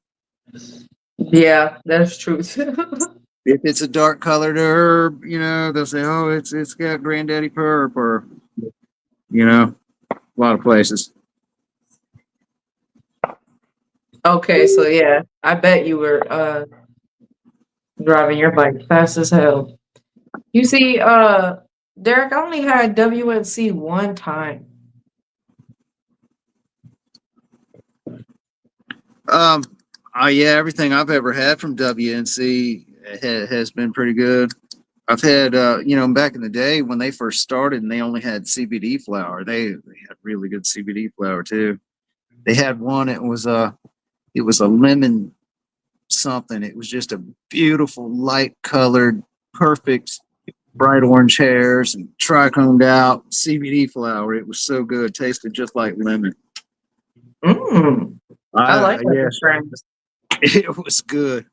Yeah, that's true. If it's a dark colored herb, you know, they'll say, "Oh, it's got Granddaddy Purp," or you know, a lot of places. Okay, so yeah, I bet you were driving your bike fast as hell. You see, Derek, I only had WNC one time. Um, yeah, everything I've ever had from WNC has been pretty good. I've had, you know, back in the day when they first started and they only had CBD flower. They had really good CBD flower too. They had one. It was a lemon something. It was just a beautiful light colored, perfect bright orange hairs and trichomed out CBD flower. It was so good. Tasted just like lemon. Mm, I like that Yeah, strains. it was good.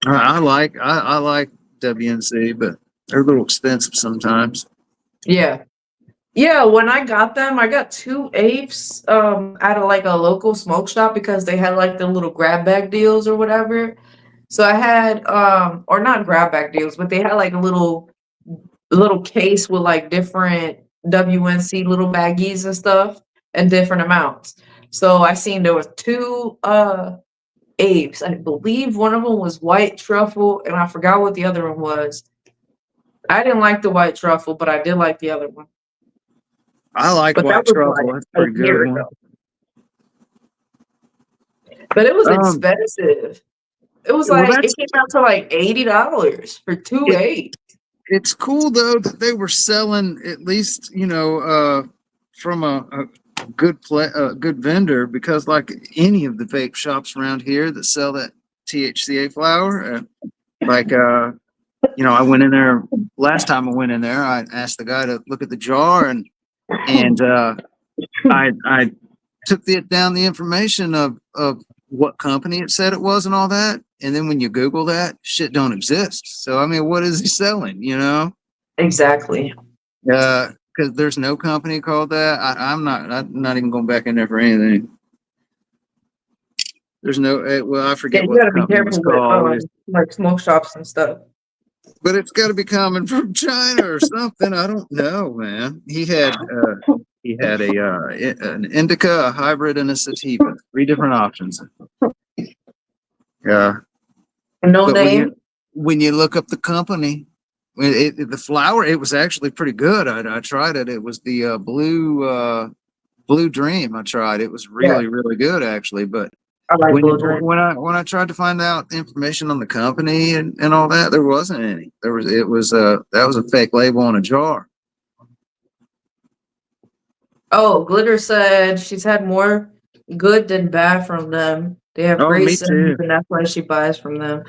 I like WNC, but they're a little expensive sometimes. Yeah. Yeah, when I got them, I got two apes out of like a local smoke shop because they had like the little grab bag deals or whatever. So I had or not grab bag deals, but they had like a little case with like different WNC little baggies and stuff and different amounts. So I seen there was two apes. I believe one of them was white truffle and I forgot what the other one was. I didn't like the white truffle, but I did like the other one. I like But that White was Truffle. like That's a a pretty good year one. ago. But it was Um, expensive. It was well, like that's it came out to like $80 for two it. eight. It's cool though that they were selling at least from a good vendor, because like any of the vape shops around here that sell that THCA flower, I went in there last time I went in there. I asked the guy to look at the jar, and I took down the information of what company it said it was and all that. And then when you Google that, shit don't exist. So I mean, what is he selling? Exactly. Because there's no company called that. I'm not even going back in there for anything. There's no. Well, I Yeah, forget you what the gotta be company was careful with called. like smoke shops and stuff. But it's got to be coming from China or something. I don't know, man. He had an indica, a hybrid, and a sativa. 3 different options. Yeah, No but name. when you look up the company, the flower, it was actually pretty good. I tried it. It was the Blue Dream. I tried. It was Yeah, really really good actually. But I like when you Blue Dream. when I tried to find out information on the company and all that, there wasn't any. That was a fake label on a jar. Oh, Glitter said she's had more good than bad from them. They have Oh, great me scents, too. and that's why she buys from them.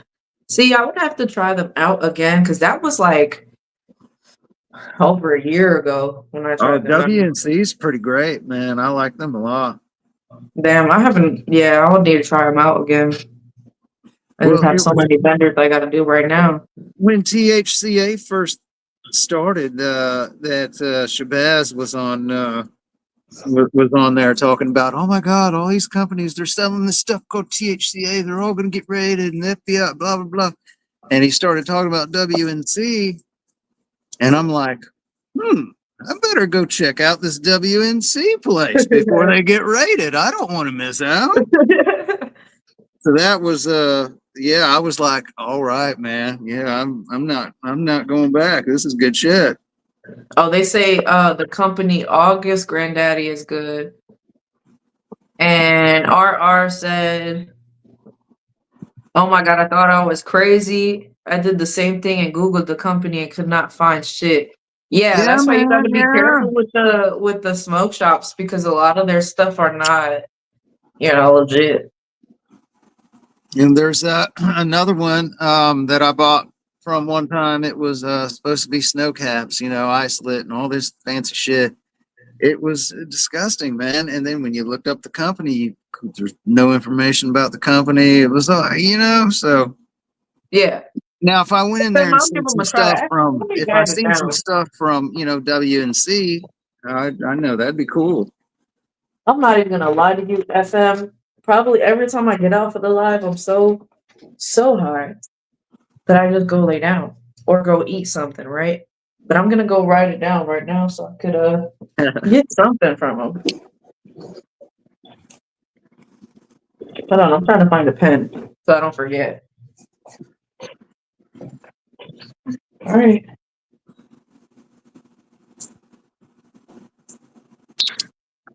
See, I would have to try them out again because that was like over a year ago when I Oh, tried them out. WNC is pretty great, man. I like them a lot. Damn, I haven't. Yeah, I would need to try them out again. I just Well, have it so was many vendors I got to do right now. when THCA first started that Shabazz was on there talking about, oh my God, all these companies, they're selling this stuff called THCA. They're all going to get raided and FBI, blah, blah, blah. And he started talking about WNC. And I'm like, I better go check out this WNC place before they get raided. I don't want to miss out. So that was, yeah, I was like, all right, man. Yeah, I'm not going back. This is good shit. Oh, they say the company August Granddaddy is good. And RR said, "Oh my God, I thought I was crazy. I did the same thing and Googled the company and could not find shit." Yeah, Yeah, that's why you got man. to be Yeah. careful with the smoke shops because a lot of their stuff are not, legit. And there's another one that I bought from one time. It was supposed to be snow caps, isolate and all this fancy shit. It was disgusting, man. And then when you looked up the company, there's no information about the company. It was, so Yeah. now if I went in there Then and I'll seen give them some a try. stuff Actually, from, let me if I write it seen some down. stuff from, WNC, I know that'd be cool. I'm not even gonna lie to you, FM. Probably every time I get off of the live, I'm so high that I just go lay down or go eat something, right? But I'm gonna go write it down right now so I could get something from them. Hold on, I'm trying to find a pen so I don't forget. All right.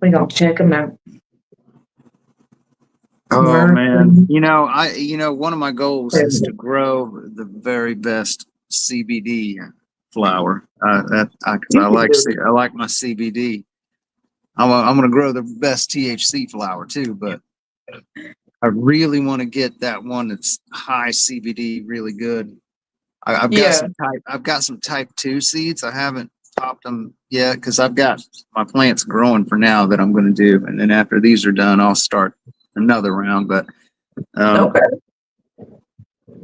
We gonna check them out. Oh man, Mercury. one of my goals is to grow the very best CBD flower. Because You can do it. I like my CBD. I'm gonna grow the best THC flower too, but I really want to get that one that's high CBD, really good. Yeah, I've got some type 2 seeds. I haven't popped them yet because I've got my plants growing for now that I'm going to do, and then after these are done, I'll start another round. But um, okay.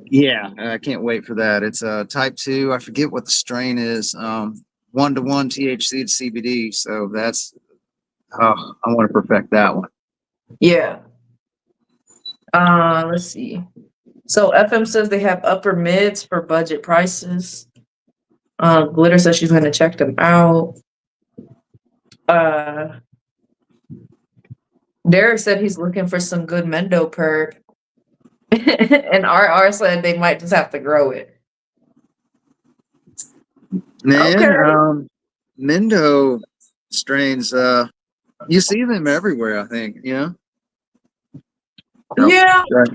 yeah, I can't wait for that. It's type 2. I forget what the strain is. 1-to-1 THC to CBD. So that's I want to perfect that one. Yeah. Let's see. So FM says they have upper mids for budget prices. Glitter says she's gonna check them out. Uh, Derek said he's looking for some good Mendo perp. And RR said they might just have to grow it. Man, Okay. Mendo strains. You see them everywhere, I think. Yeah. Yeah, Right.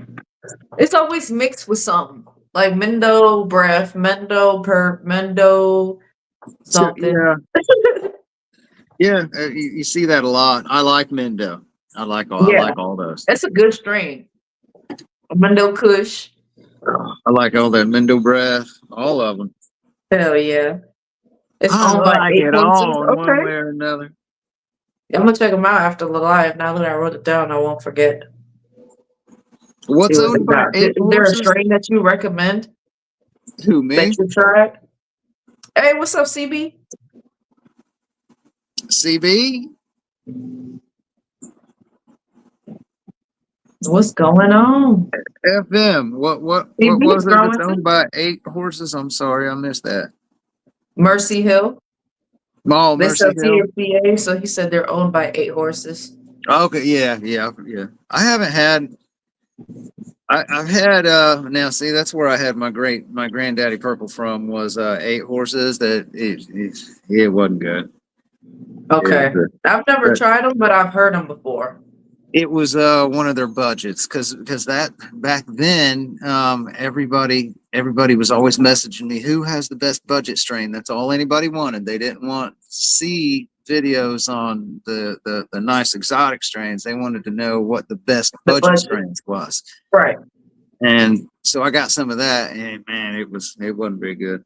it's always mixed with something like Mendo breath, Mendo perp, Mendo So, something. yeah, yeah. You see that a lot. I like Mendo. I Yeah, like all those. it's a good strain. Mendo Kush. I like all that Mendo breath. All of them. Hell yeah. It's I owned by like eight it horses. all in one Okay. way or another. I'm gonna check them out after the live. Now that I wrote it down, I won't forget. See What's what they owned by got. eight Is there a horses? strain that you recommend Who, that me? you tried? Hey, what's up, CB? CB? What's going on? FM. What CB's was it that's growing owned too. by eight horses? I'm sorry, I missed that. Mercy Hill. Oh, They sell Mercy Hill. THCA, so he said they're owned by eight horses. Okay, yeah. I haven't had. I've had. Now see, that's where I had my granddaddy purple from was eight horses. That it wasn't good. Okay. I've never It, tried them, but I've heard them before. it was one of their budgets because that back then everybody was always messaging me who has the best budget strain. That's all anybody wanted. They didn't want to see videos on the nice exotic strains. They wanted to know what the best The budget budget. strains was. Right. And so I got some of that, and man, it wasn't very good.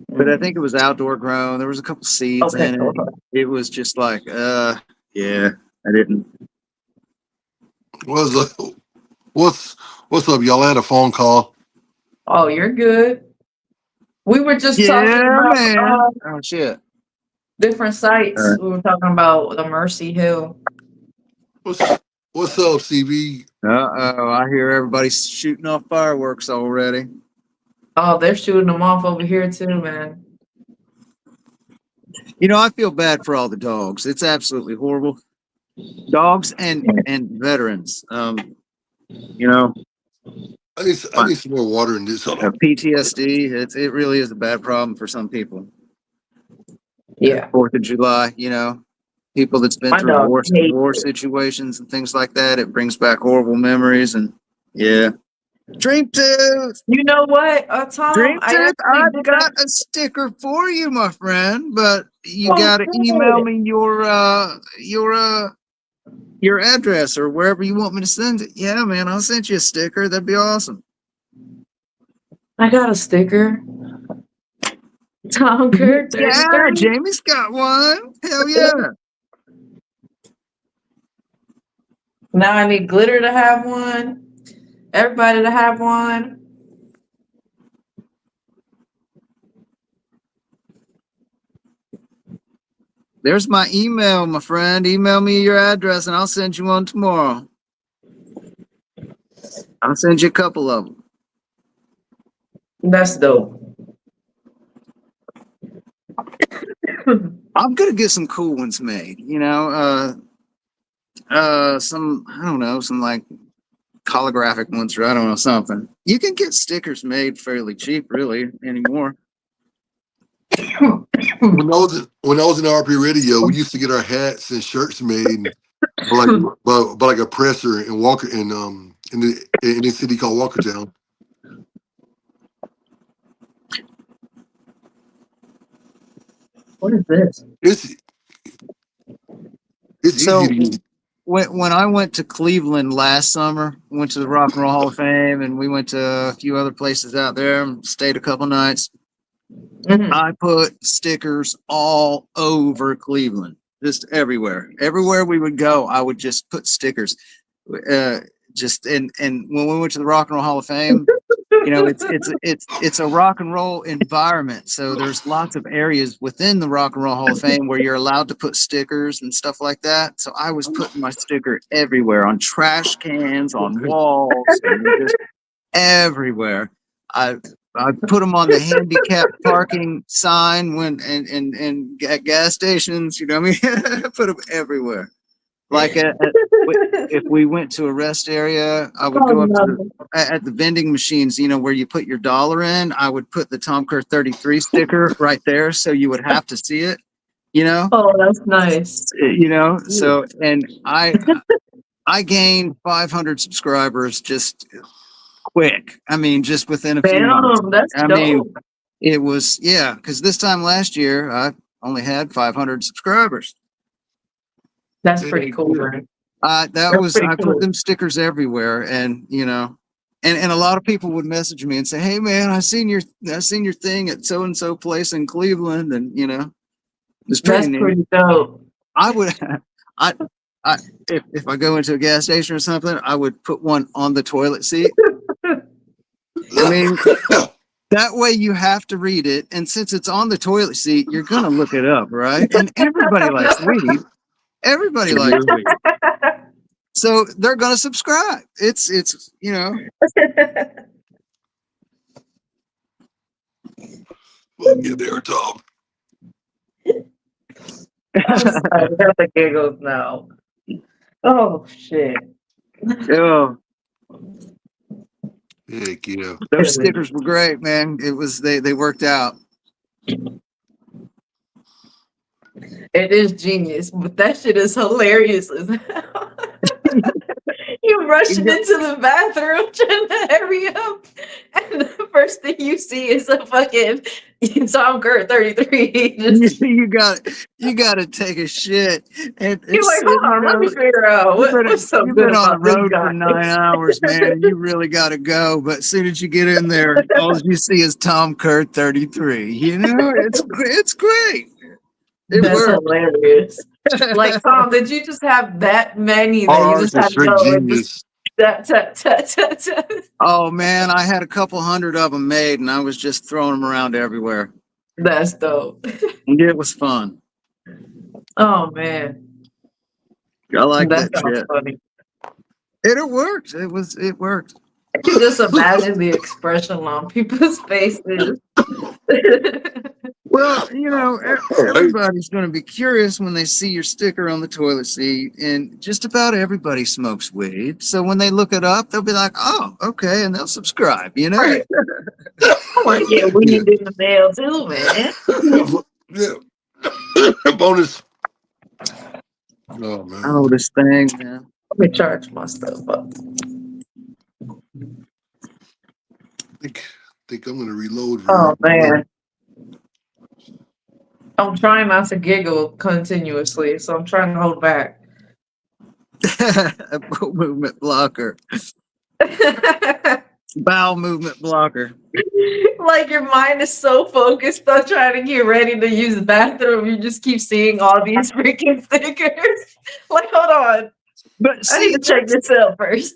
But I think it was outdoor grown. There was a couple seeds Okay. in it. It was just like, yeah, I didn't. What's up? What's up, y'all? I had a phone call. Oh, you're good. We were just talking Yeah, about man. Oh shit. different All sites. right. We were talking about the Mercy Hill. What's What's up, CB? Uh-oh, I hear everybody shooting off fireworks already. Oh, they're shooting them off over here too, man. You know, I feel bad for all the dogs. It's absolutely horrible. Dogs and veterans. You know, I need some more water in this. Hold on. PTSD. It really is a bad problem for some people. Yeah. 4th of July, you know, people that's been My through dog hates war it. situations and things like that. It brings back horrible memories. And yeah, Dream Tooth, You know what, Tom? Dream I Tooth, actually I've did that. got a sticker for you, my friend. But you Oh, got to email good. me your address or wherever you want me to send it. Yeah, man, I'll send you a sticker. That'd be awesome. I got a sticker. Tom Kerr Yeah, 33. Jamie's got one. Hell yeah. Now I need Glitter to have one. Everybody to have one. There's my email, my friend. Email me your address and I'll send you one tomorrow. I'll send you a couple of them. That's dope. I'm gonna get some cool ones made. You know, some I don't know, some like holographic ones or I don't know something. You can get stickers made fairly cheap, really anymore. When I was in RP Radio, we used to get our hats and shirts made by like a presser in Walker in this city called Walkertown. What is this? It's it's So easy to use. when I went to Cleveland last summer, went to the Rock and Roll Hall of Fame, and we went to a few other places out there. Stayed a couple nights. Mhm. I put stickers all over Cleveland, just everywhere. Everywhere we would go, I would just put stickers. And when we went to the Rock and Roll Hall of Fame, you know, it's a rock and roll environment. So there's lots of areas within the Rock and Roll Hall of Fame where you're allowed to put stickers and stuff like that. So I was putting my sticker everywhere on trash cans, on walls, and just everywhere. I I put them on the handicap parking sign and at gas stations. You know what I mean? I put them everywhere. Like if we went to a rest area, I would Oh, go up to no. at the vending machines. You know where you put your dollar in. I would put the Tom Kerr 33 sticker right there, so you would have to see it. You know, Oh, that's nice. so and I gained 500 subscribers just quick. I mean, just within a few months. Damn, that's I mean, dope. it was because this time last year I only had 500 subscribers. That's pretty Hey, cool, yeah. man. That's pretty I put cool. them stickers everywhere, and and a lot of people would message me and say, "Hey, man, I seen your thing at so and so place in Cleveland," and it's pretty That's neat. pretty dope. I would, I, I if I go into a gas station or something, I would put one on the toilet seat. I mean, that way you have to read it, and since it's on the toilet seat, you're gonna look it up, right? And everybody likes weed. Everybody likes weed. So they're gonna subscribe. It's Fuck you there, Tom. I'm sorry, I got the giggles now. Oh shit. oh, Heck yeah. those stickers were great, man. It was they worked out. It is genius, but that shit is hilarious as hell. You rushing into the bathroom trying to hurry up, and the first thing you see is a fucking Tom Kurt 33. Just, you got to take a shit, and you're it's like, hold on, let me figure out what's so you've good been on the about this road for guy. 9 hours, man, and you really got to go. But as soon as you get in there, all you see is Tom Kurt 33. It's great. It That's worked. hilarious. Like, Tom, did you just have that many that you Our just artist is had to straight go and just genius. that? Oh man, I had a couple hundred of them made, and I was just throwing them around everywhere. That's dope. It was fun. Oh man, I like that that sounds shit. funny. It worked. It worked. I can just imagine the expression on people's faces. Well, All right. everybody's going to be curious when they see your sticker on the toilet seat, and just about everybody smokes weed. So when they look it up, they'll be like, "Oh, okay," and they'll subscribe. Right. I want to get weed in the mail too, man. Yeah. Bonus. Oh man. Oh, this thing, man. Let me charge my stuff up. Think I'm gonna reload. Oh man, I'm trying not to giggle continuously, so I'm trying to hold back. Movement blocker, bowel movement blocker. Like your mind is so focused on trying to get ready to use the bathroom, you just keep seeing all these freaking stickers. Like, hold on, But I need see, to check this out first.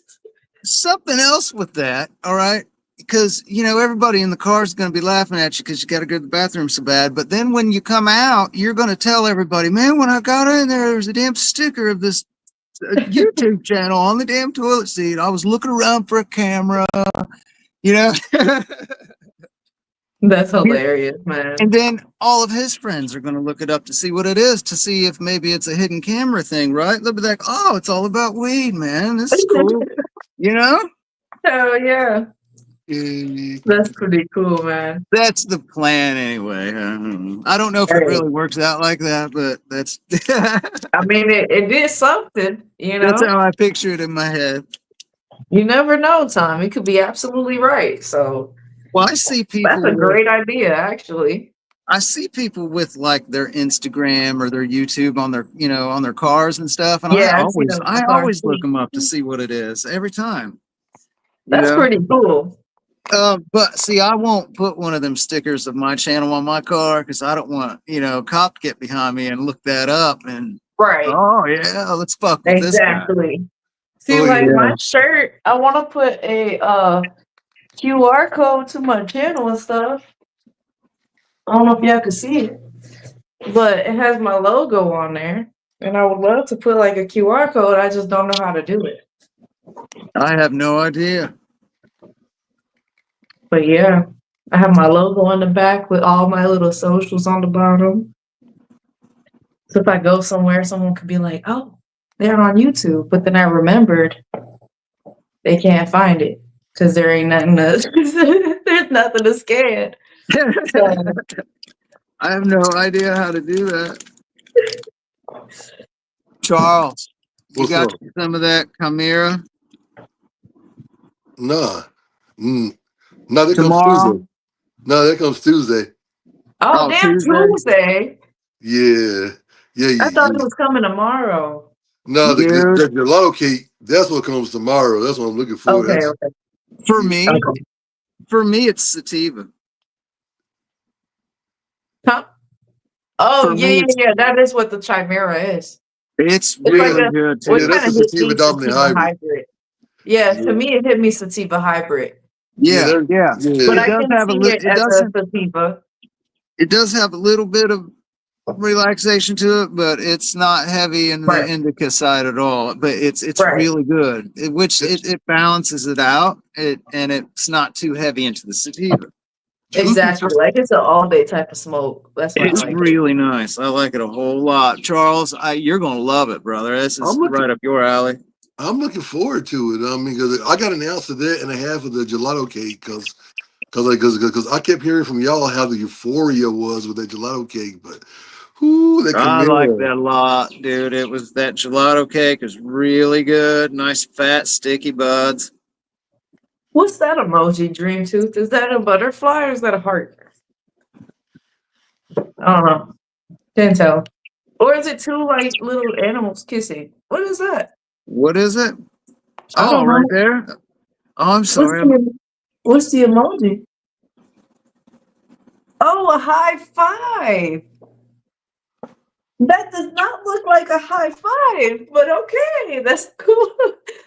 something else with that, all right? Because everybody in the car is going to be laughing at you because you got to go to the bathroom so bad. But then when you come out, you're going to tell everybody, "Man, when I got in there was a damn sticker of this YouTube channel on the damn toilet seat. I was looking around for a camera." That's hilarious, man. And then all of his friends are going to look it up to see what it is, to see if maybe it's a hidden camera thing, right? They'll be like, "Oh, it's all about weed, man. This is cool." Oh yeah, Yeah. that's pretty cool, man. That's the plan anyway. I don't know if it Hey, really works out like that, but that's I mean, it did something, that's how I picture it in my head. You never know, Tom. It could be absolutely right. So Well, I see that's people a with great idea, actually. like their Instagram or their YouTube on their on their cars and stuff, and Yeah, I see them in I the car always look too. them up to see what it is every time. That's pretty cool. But see, I won't put one of them stickers of my channel on my car because I don't want a cop to get behind me and look that up and Right. oh yeah, let's fuck with this guy. Exactly. See, Oh, like yeah. my shirt, I want to put a QR code to my channel and stuff. I don't know if y'all can see it, but it has my logo on there, and I would love to put like a QR code. I just don't know how to do it. I have no idea. But yeah, I have my logo on the back with all my little socials on the bottom. So if I go somewhere, someone could be like, "Oh, they're on YouTube," but then I remembered they can't find it because there ain't nothing to there's nothing to scan. So I have no idea how to do that. Charles, you What's got up? some of that Chimera Nah. Mm. No, that comes tomorrow? Tuesday. No, that comes Tuesday. Oh, Oh, damn, Tuesday? Tuesday. Yeah. Yeah, I thought it yeah. was coming tomorrow. No, Dude, the gelato cake, that's what comes tomorrow. That's what I'm looking for. Okay, That's okay, for yeah. me, okay. for me, it's sativa. Huh? Oh, For yeah, me, yeah, yeah. That is what the chimera is. it's It's like Yeah. really a good what Yeah, too. that's kind a of hit sativa me dominant sativa hybrid. hybrid. Yeah, to Yeah. me it hit me sativa hybrid, Yeah, Yeah, yeah. but It yeah. I does can have a see little. it It as a doesn't. sativa. It does have a little bit of relaxation to it, but it's not heavy in the Right, indica side at all. But it's right. really good, which That- it balances it out. And it's not too heavy into the sativa. Truth be Exactly. told, Like it's an all day type of smoke. That's why I It's like it. really nice. I like it a whole lot. Charles, you're gonna love it, brother. This I'm is looking right up your alley. I'm looking forward to it. I mean, because I got an ounce of that and a half of the gelato cake because I kept hearing from y'all how the euphoria was with that gelato cake, but whoo, that I like Chimera. that a lot, dude. It was that gelato cake is really good. Nice fat sticky buds. What's that emoji, Dream Tooth? Is that a butterfly or is that a heart? I don't know. Can't tell. Or is it two like little animals kissing? What is that? What is it? I Oh, don't right know. there. Oh, I'm What's sorry. the what's the emoji? Oh, a high five. That does not look like a high five, but okay, that's cool.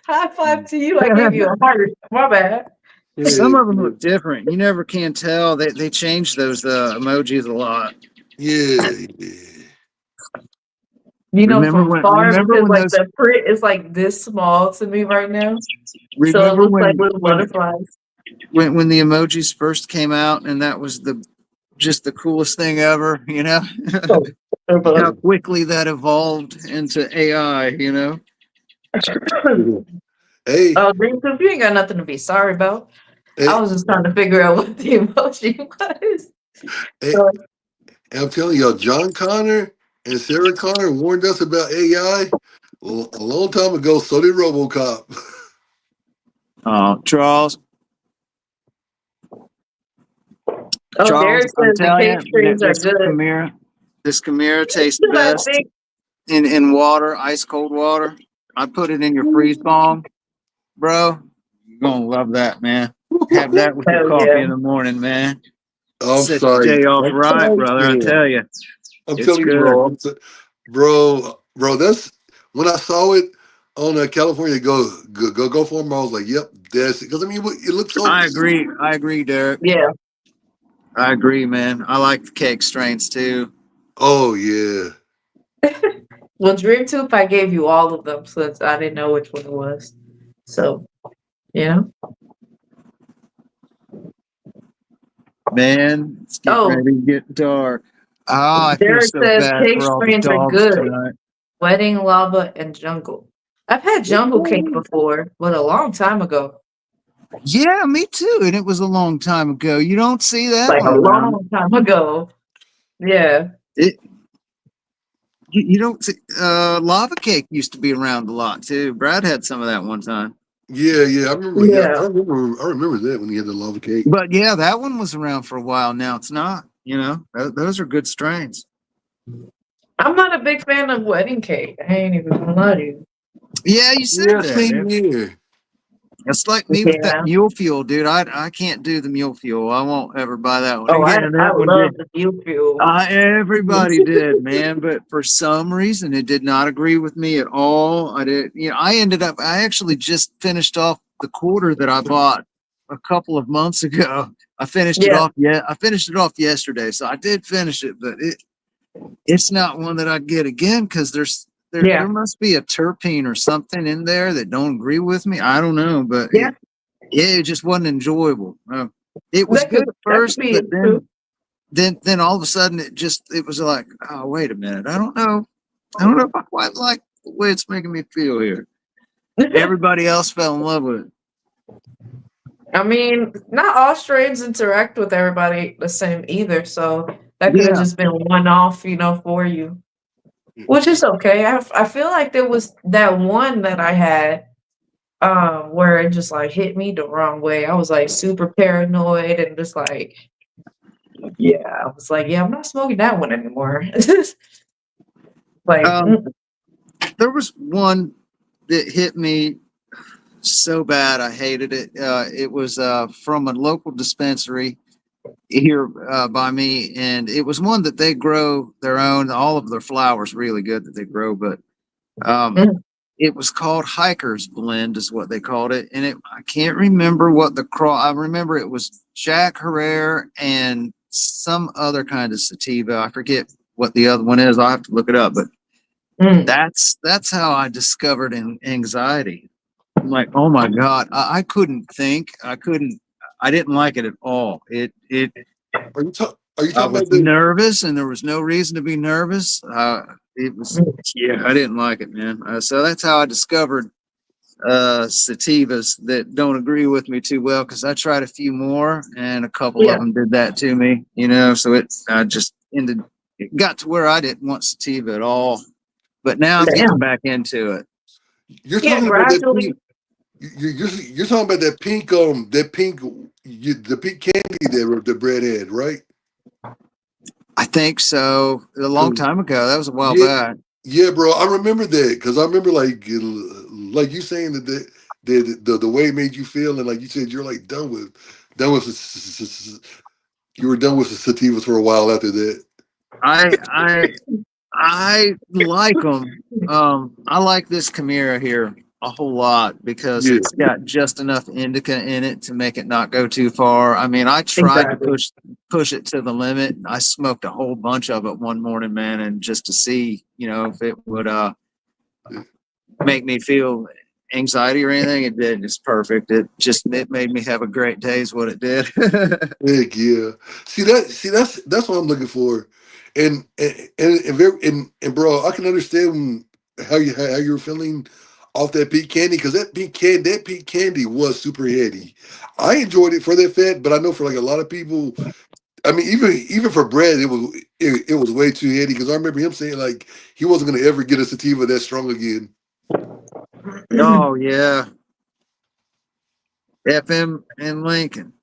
High five to you. I gave you a heart. My bad. Some Yeah, of them look different. You never can tell. They change those emojis a lot. yeah, yeah. You know, from far Remember because when like those the print is like this small to me right now, so it remember looks like little butterflies. when the emojis first came out and that was the just the coolest thing ever, you know? So, How quickly that evolved into AI, you know? Hey, oh, Dream Tooth, you ain't got nothing to be sorry about. I hey, was just trying to figure out what the emoji was. hey, So, I'm telling y'all, John Connor and Sarah Connor warned us about AI a long time ago. So did RoboCop. Charles, oh, Derek I'm says the telling cake you, streams are good. This Chimera tastes Should I best think? in water, ice cold water. I put it in your freeze bomb, bro. You're gonna love that, man. Have that with your Hell coffee yeah. in the morning, man. I'm Set your sorry. day off I'm right, sorry. brother. I Yeah. tell you, I'm it's telling you, good. bro. That's when I saw it on California Go Farm. I was like, "Yep, that's it." Because I mean, it looks so. I agree. I agree, Derek. Yeah. I agree, man. I like the cake strains too. Oh yeah, Well, Dream Tooth, I gave you all of them since I didn't know which one it was. So, yeah. Man, it's getting Oh, ready to get dark. Ah, I feel Derek so says bad cake for all the strains are dogs good. tonight. Wedding, lava, and jungle. I've had jungle cake before, but a long time ago. Yeah, me too. And it was a long time ago. You don't see that Like one a around. long time ago. Yeah. It you don't see lava cake used to be around a lot too. Brad had some of that one time. yeah. I remember. Yeah, Yeah. I remember that when he had the lava cake. But yeah, that one was around for a while. Now it's not. You know, those are good strains. I'm not a big fan of wedding cake. I ain't even gonna lie to you. Yeah, you said Yeah, that. same here. It's like me with that Yeah. mule fuel, dude. I can't do the mule fuel. I won't ever buy that one. Oh, Yeah, I that one love did. the view fuel. Everybody did, man. But for some reason, it did not agree with me at all. I did. You know, I actually just finished off the quarter that I bought a couple of months ago. I finished it Yeah. off. Yeah, I finished it off yesterday, so I did finish it. But it's not one that I'd get again because there Yeah. must be a terpene or something in there that don't agree with me. I don't know, but Yeah. it just wasn't enjoyable. It was That good could at that could first, be but it too. then all of a sudden it was like, oh, wait a minute. I don't know if I quite like the way it's making me feel here. Everybody else fell in love with it. I mean, not all strains interact with everybody the same either, so that could have Yeah. just been one off, for you. which is okay. I feel like there was that one that I had where it just like hit me the wrong way. I was like super paranoid and just like, yeah, I was like, yeah, I'm not smoking that one anymore. like, Um, there was one that hit me so bad I hated it. It was from a local dispensary here by me, and it was one that they grow their own. All of their flowers really good that they grow, but um, mm, it was called Hiker's Blend, is what they called it, and I can't remember what the cross. I remember it was Jack Herrera and some other kind of sativa. I forget what the other one is. I'll have to look it up, but mm, that's how I discovered anxiety. I'm like, oh my God, I couldn't think. I didn't like it at all. Are you I talking was about the? nervous and there was no reason to be nervous. It was, mm, yeah, I didn't like it, man. So that's how I discovered sativas that don't agree with me too well. Cause I tried a few more and a couple of yeah, them did that to me, so I just it got to where I didn't want sativa at all. But now I'm getting damn, back into it. You're yeah, talking about that gradually, pink. You're talking about the pink candy that the bread had, right? I think so. A long 'Cause- time ago. That was a while yeah, back. yeah, bro. I remember that because I remember like you saying that the way it made you feel, and like you said, you're like done with you were done with the sativas for a while after that. I I I like them. I like this Chimera here a whole lot because Yeah. it's got just enough indica in it to make it not go too far. I mean, I tried to exactly. push it to the limit. I smoked a whole bunch of it one morning, man, and just to see, if it would make me feel anxiety or anything, it did. It's perfect. It made me have a great day is what it did. Heck yeah. That's what I'm looking for. And bro, I can understand how you're feeling off that peak candy because that peak candy was super heady. I enjoyed it for that fat, but I know for like a lot of people, I mean, even for Brad, it was way too heady because I remember him saying like he wasn't gonna ever get a sativa that strong again. Oh yeah. FM in Lincoln.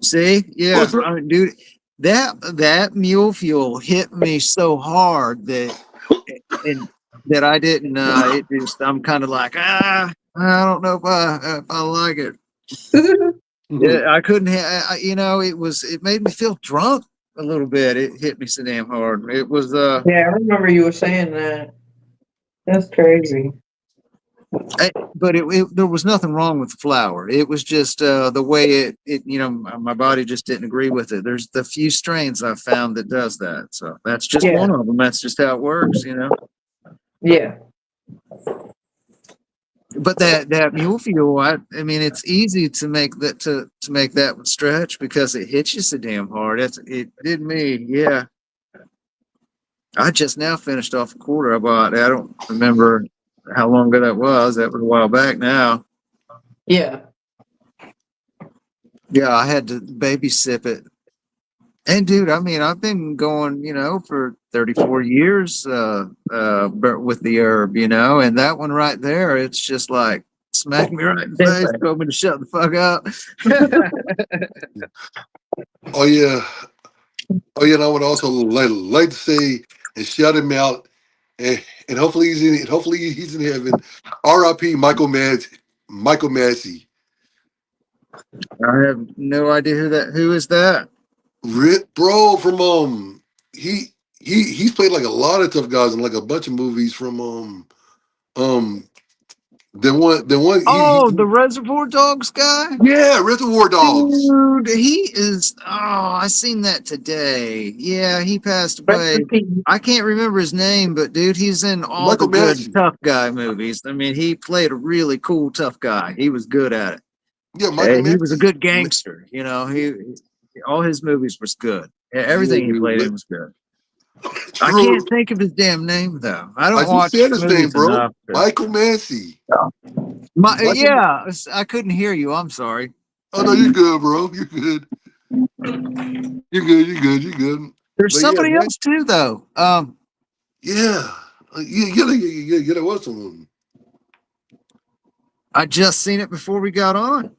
See, yeah, What's up? I mean, dude, that mule fuel hit me so hard and that I didn't. It just I'm kind of like I don't know if I like it. Mhm. Yeah, I couldn't. It made me feel drunk a little bit. It hit me so damn hard. It was yeah, I remember you were saying that. That's crazy. but there was nothing wrong with the flour. It was just the way my body just didn't agree with it. There's the few strains I've found that does that. So that's just Yeah, one of them. That's just how it works. yeah, But that mule fuel, I mean, it's easy to make that to make that one stretch because it hits you so damn hard. It did me, yeah. I just now finished off a quarter I bought. I don't remember how long ago that was. That was a while back now. yeah. Yeah, I had to baby sip it. And dude, I mean, I've been going, for 34 years with the herb, and that one right there, it's just like smack me right in the face, Different. told me to shut the fuck up. Oh yeah. Oh yeah, and I would also like to say and shout him out, and hopefully he's in heaven. R.I.P. Michael Massey, I have no idea who is that? Rip, bro from he he's played like a lot of tough guys in like a bunch of movies from um the one Oh, the Reservoir Dogs guy? yeah, Reservoir Dogs. Dude, he is. Oh, I seen that today. Yeah, he passed Rest away. in peace. I can't remember his name, but dude, he's in all the Michael good Massey. tough guy movies. I mean, he played a really cool tough guy. He was good at it. Yeah, Michael He was a Massey. good gangster. He all his movies was good. Yeah, Yeah, everything he dude. played in was good. I True. can't think of his damn name though. I I don't just watch said his name, movies bro. enough to. Michael Massey. Michael. Yeah, I couldn't hear you. I'm sorry. Oh no, you're good, bro. You're good. You're good. You're good. You're good. There's But yeah, somebody man. else too, though. Yeah. There was someone. I just seen it before we got on.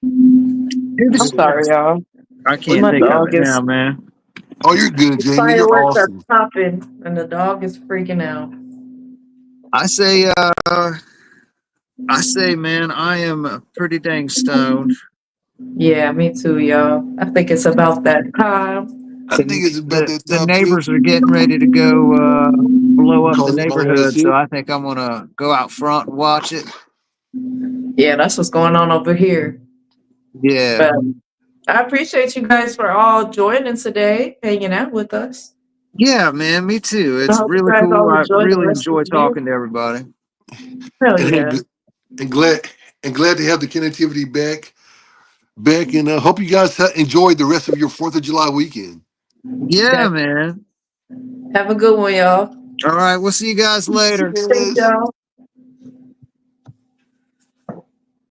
Who I'm this sorry, is? y'all. I Oh, can't My you're think of good. dog it now, is man. Oh, you're good, Jamie. You're fireworks are awesome. popping, and the dog is freaking out. I say, man, I am pretty dang stoned. Yeah, me too, y'all. I think it's about that time. I think it's about that The time too. neighbors are getting ready to go blow up the Call it my ass neighborhood, so shit. I think I'm gonna go out front and watch it. Yeah, that's what's going on over here. Yeah, But I appreciate you guys for all joining today, hanging out with us. yeah, man, me too. I It's hope you really guys cool. all I enjoy the really rest of enjoy the day. talking to everybody. Hell And, yeah. and glad to have the Cannativity back, and hope you guys enjoyed the rest of your 4th of July weekend. Yeah, Def- man. Have a good one, y'all. All right, we'll see you guys later. Thanks, Yes. y'all.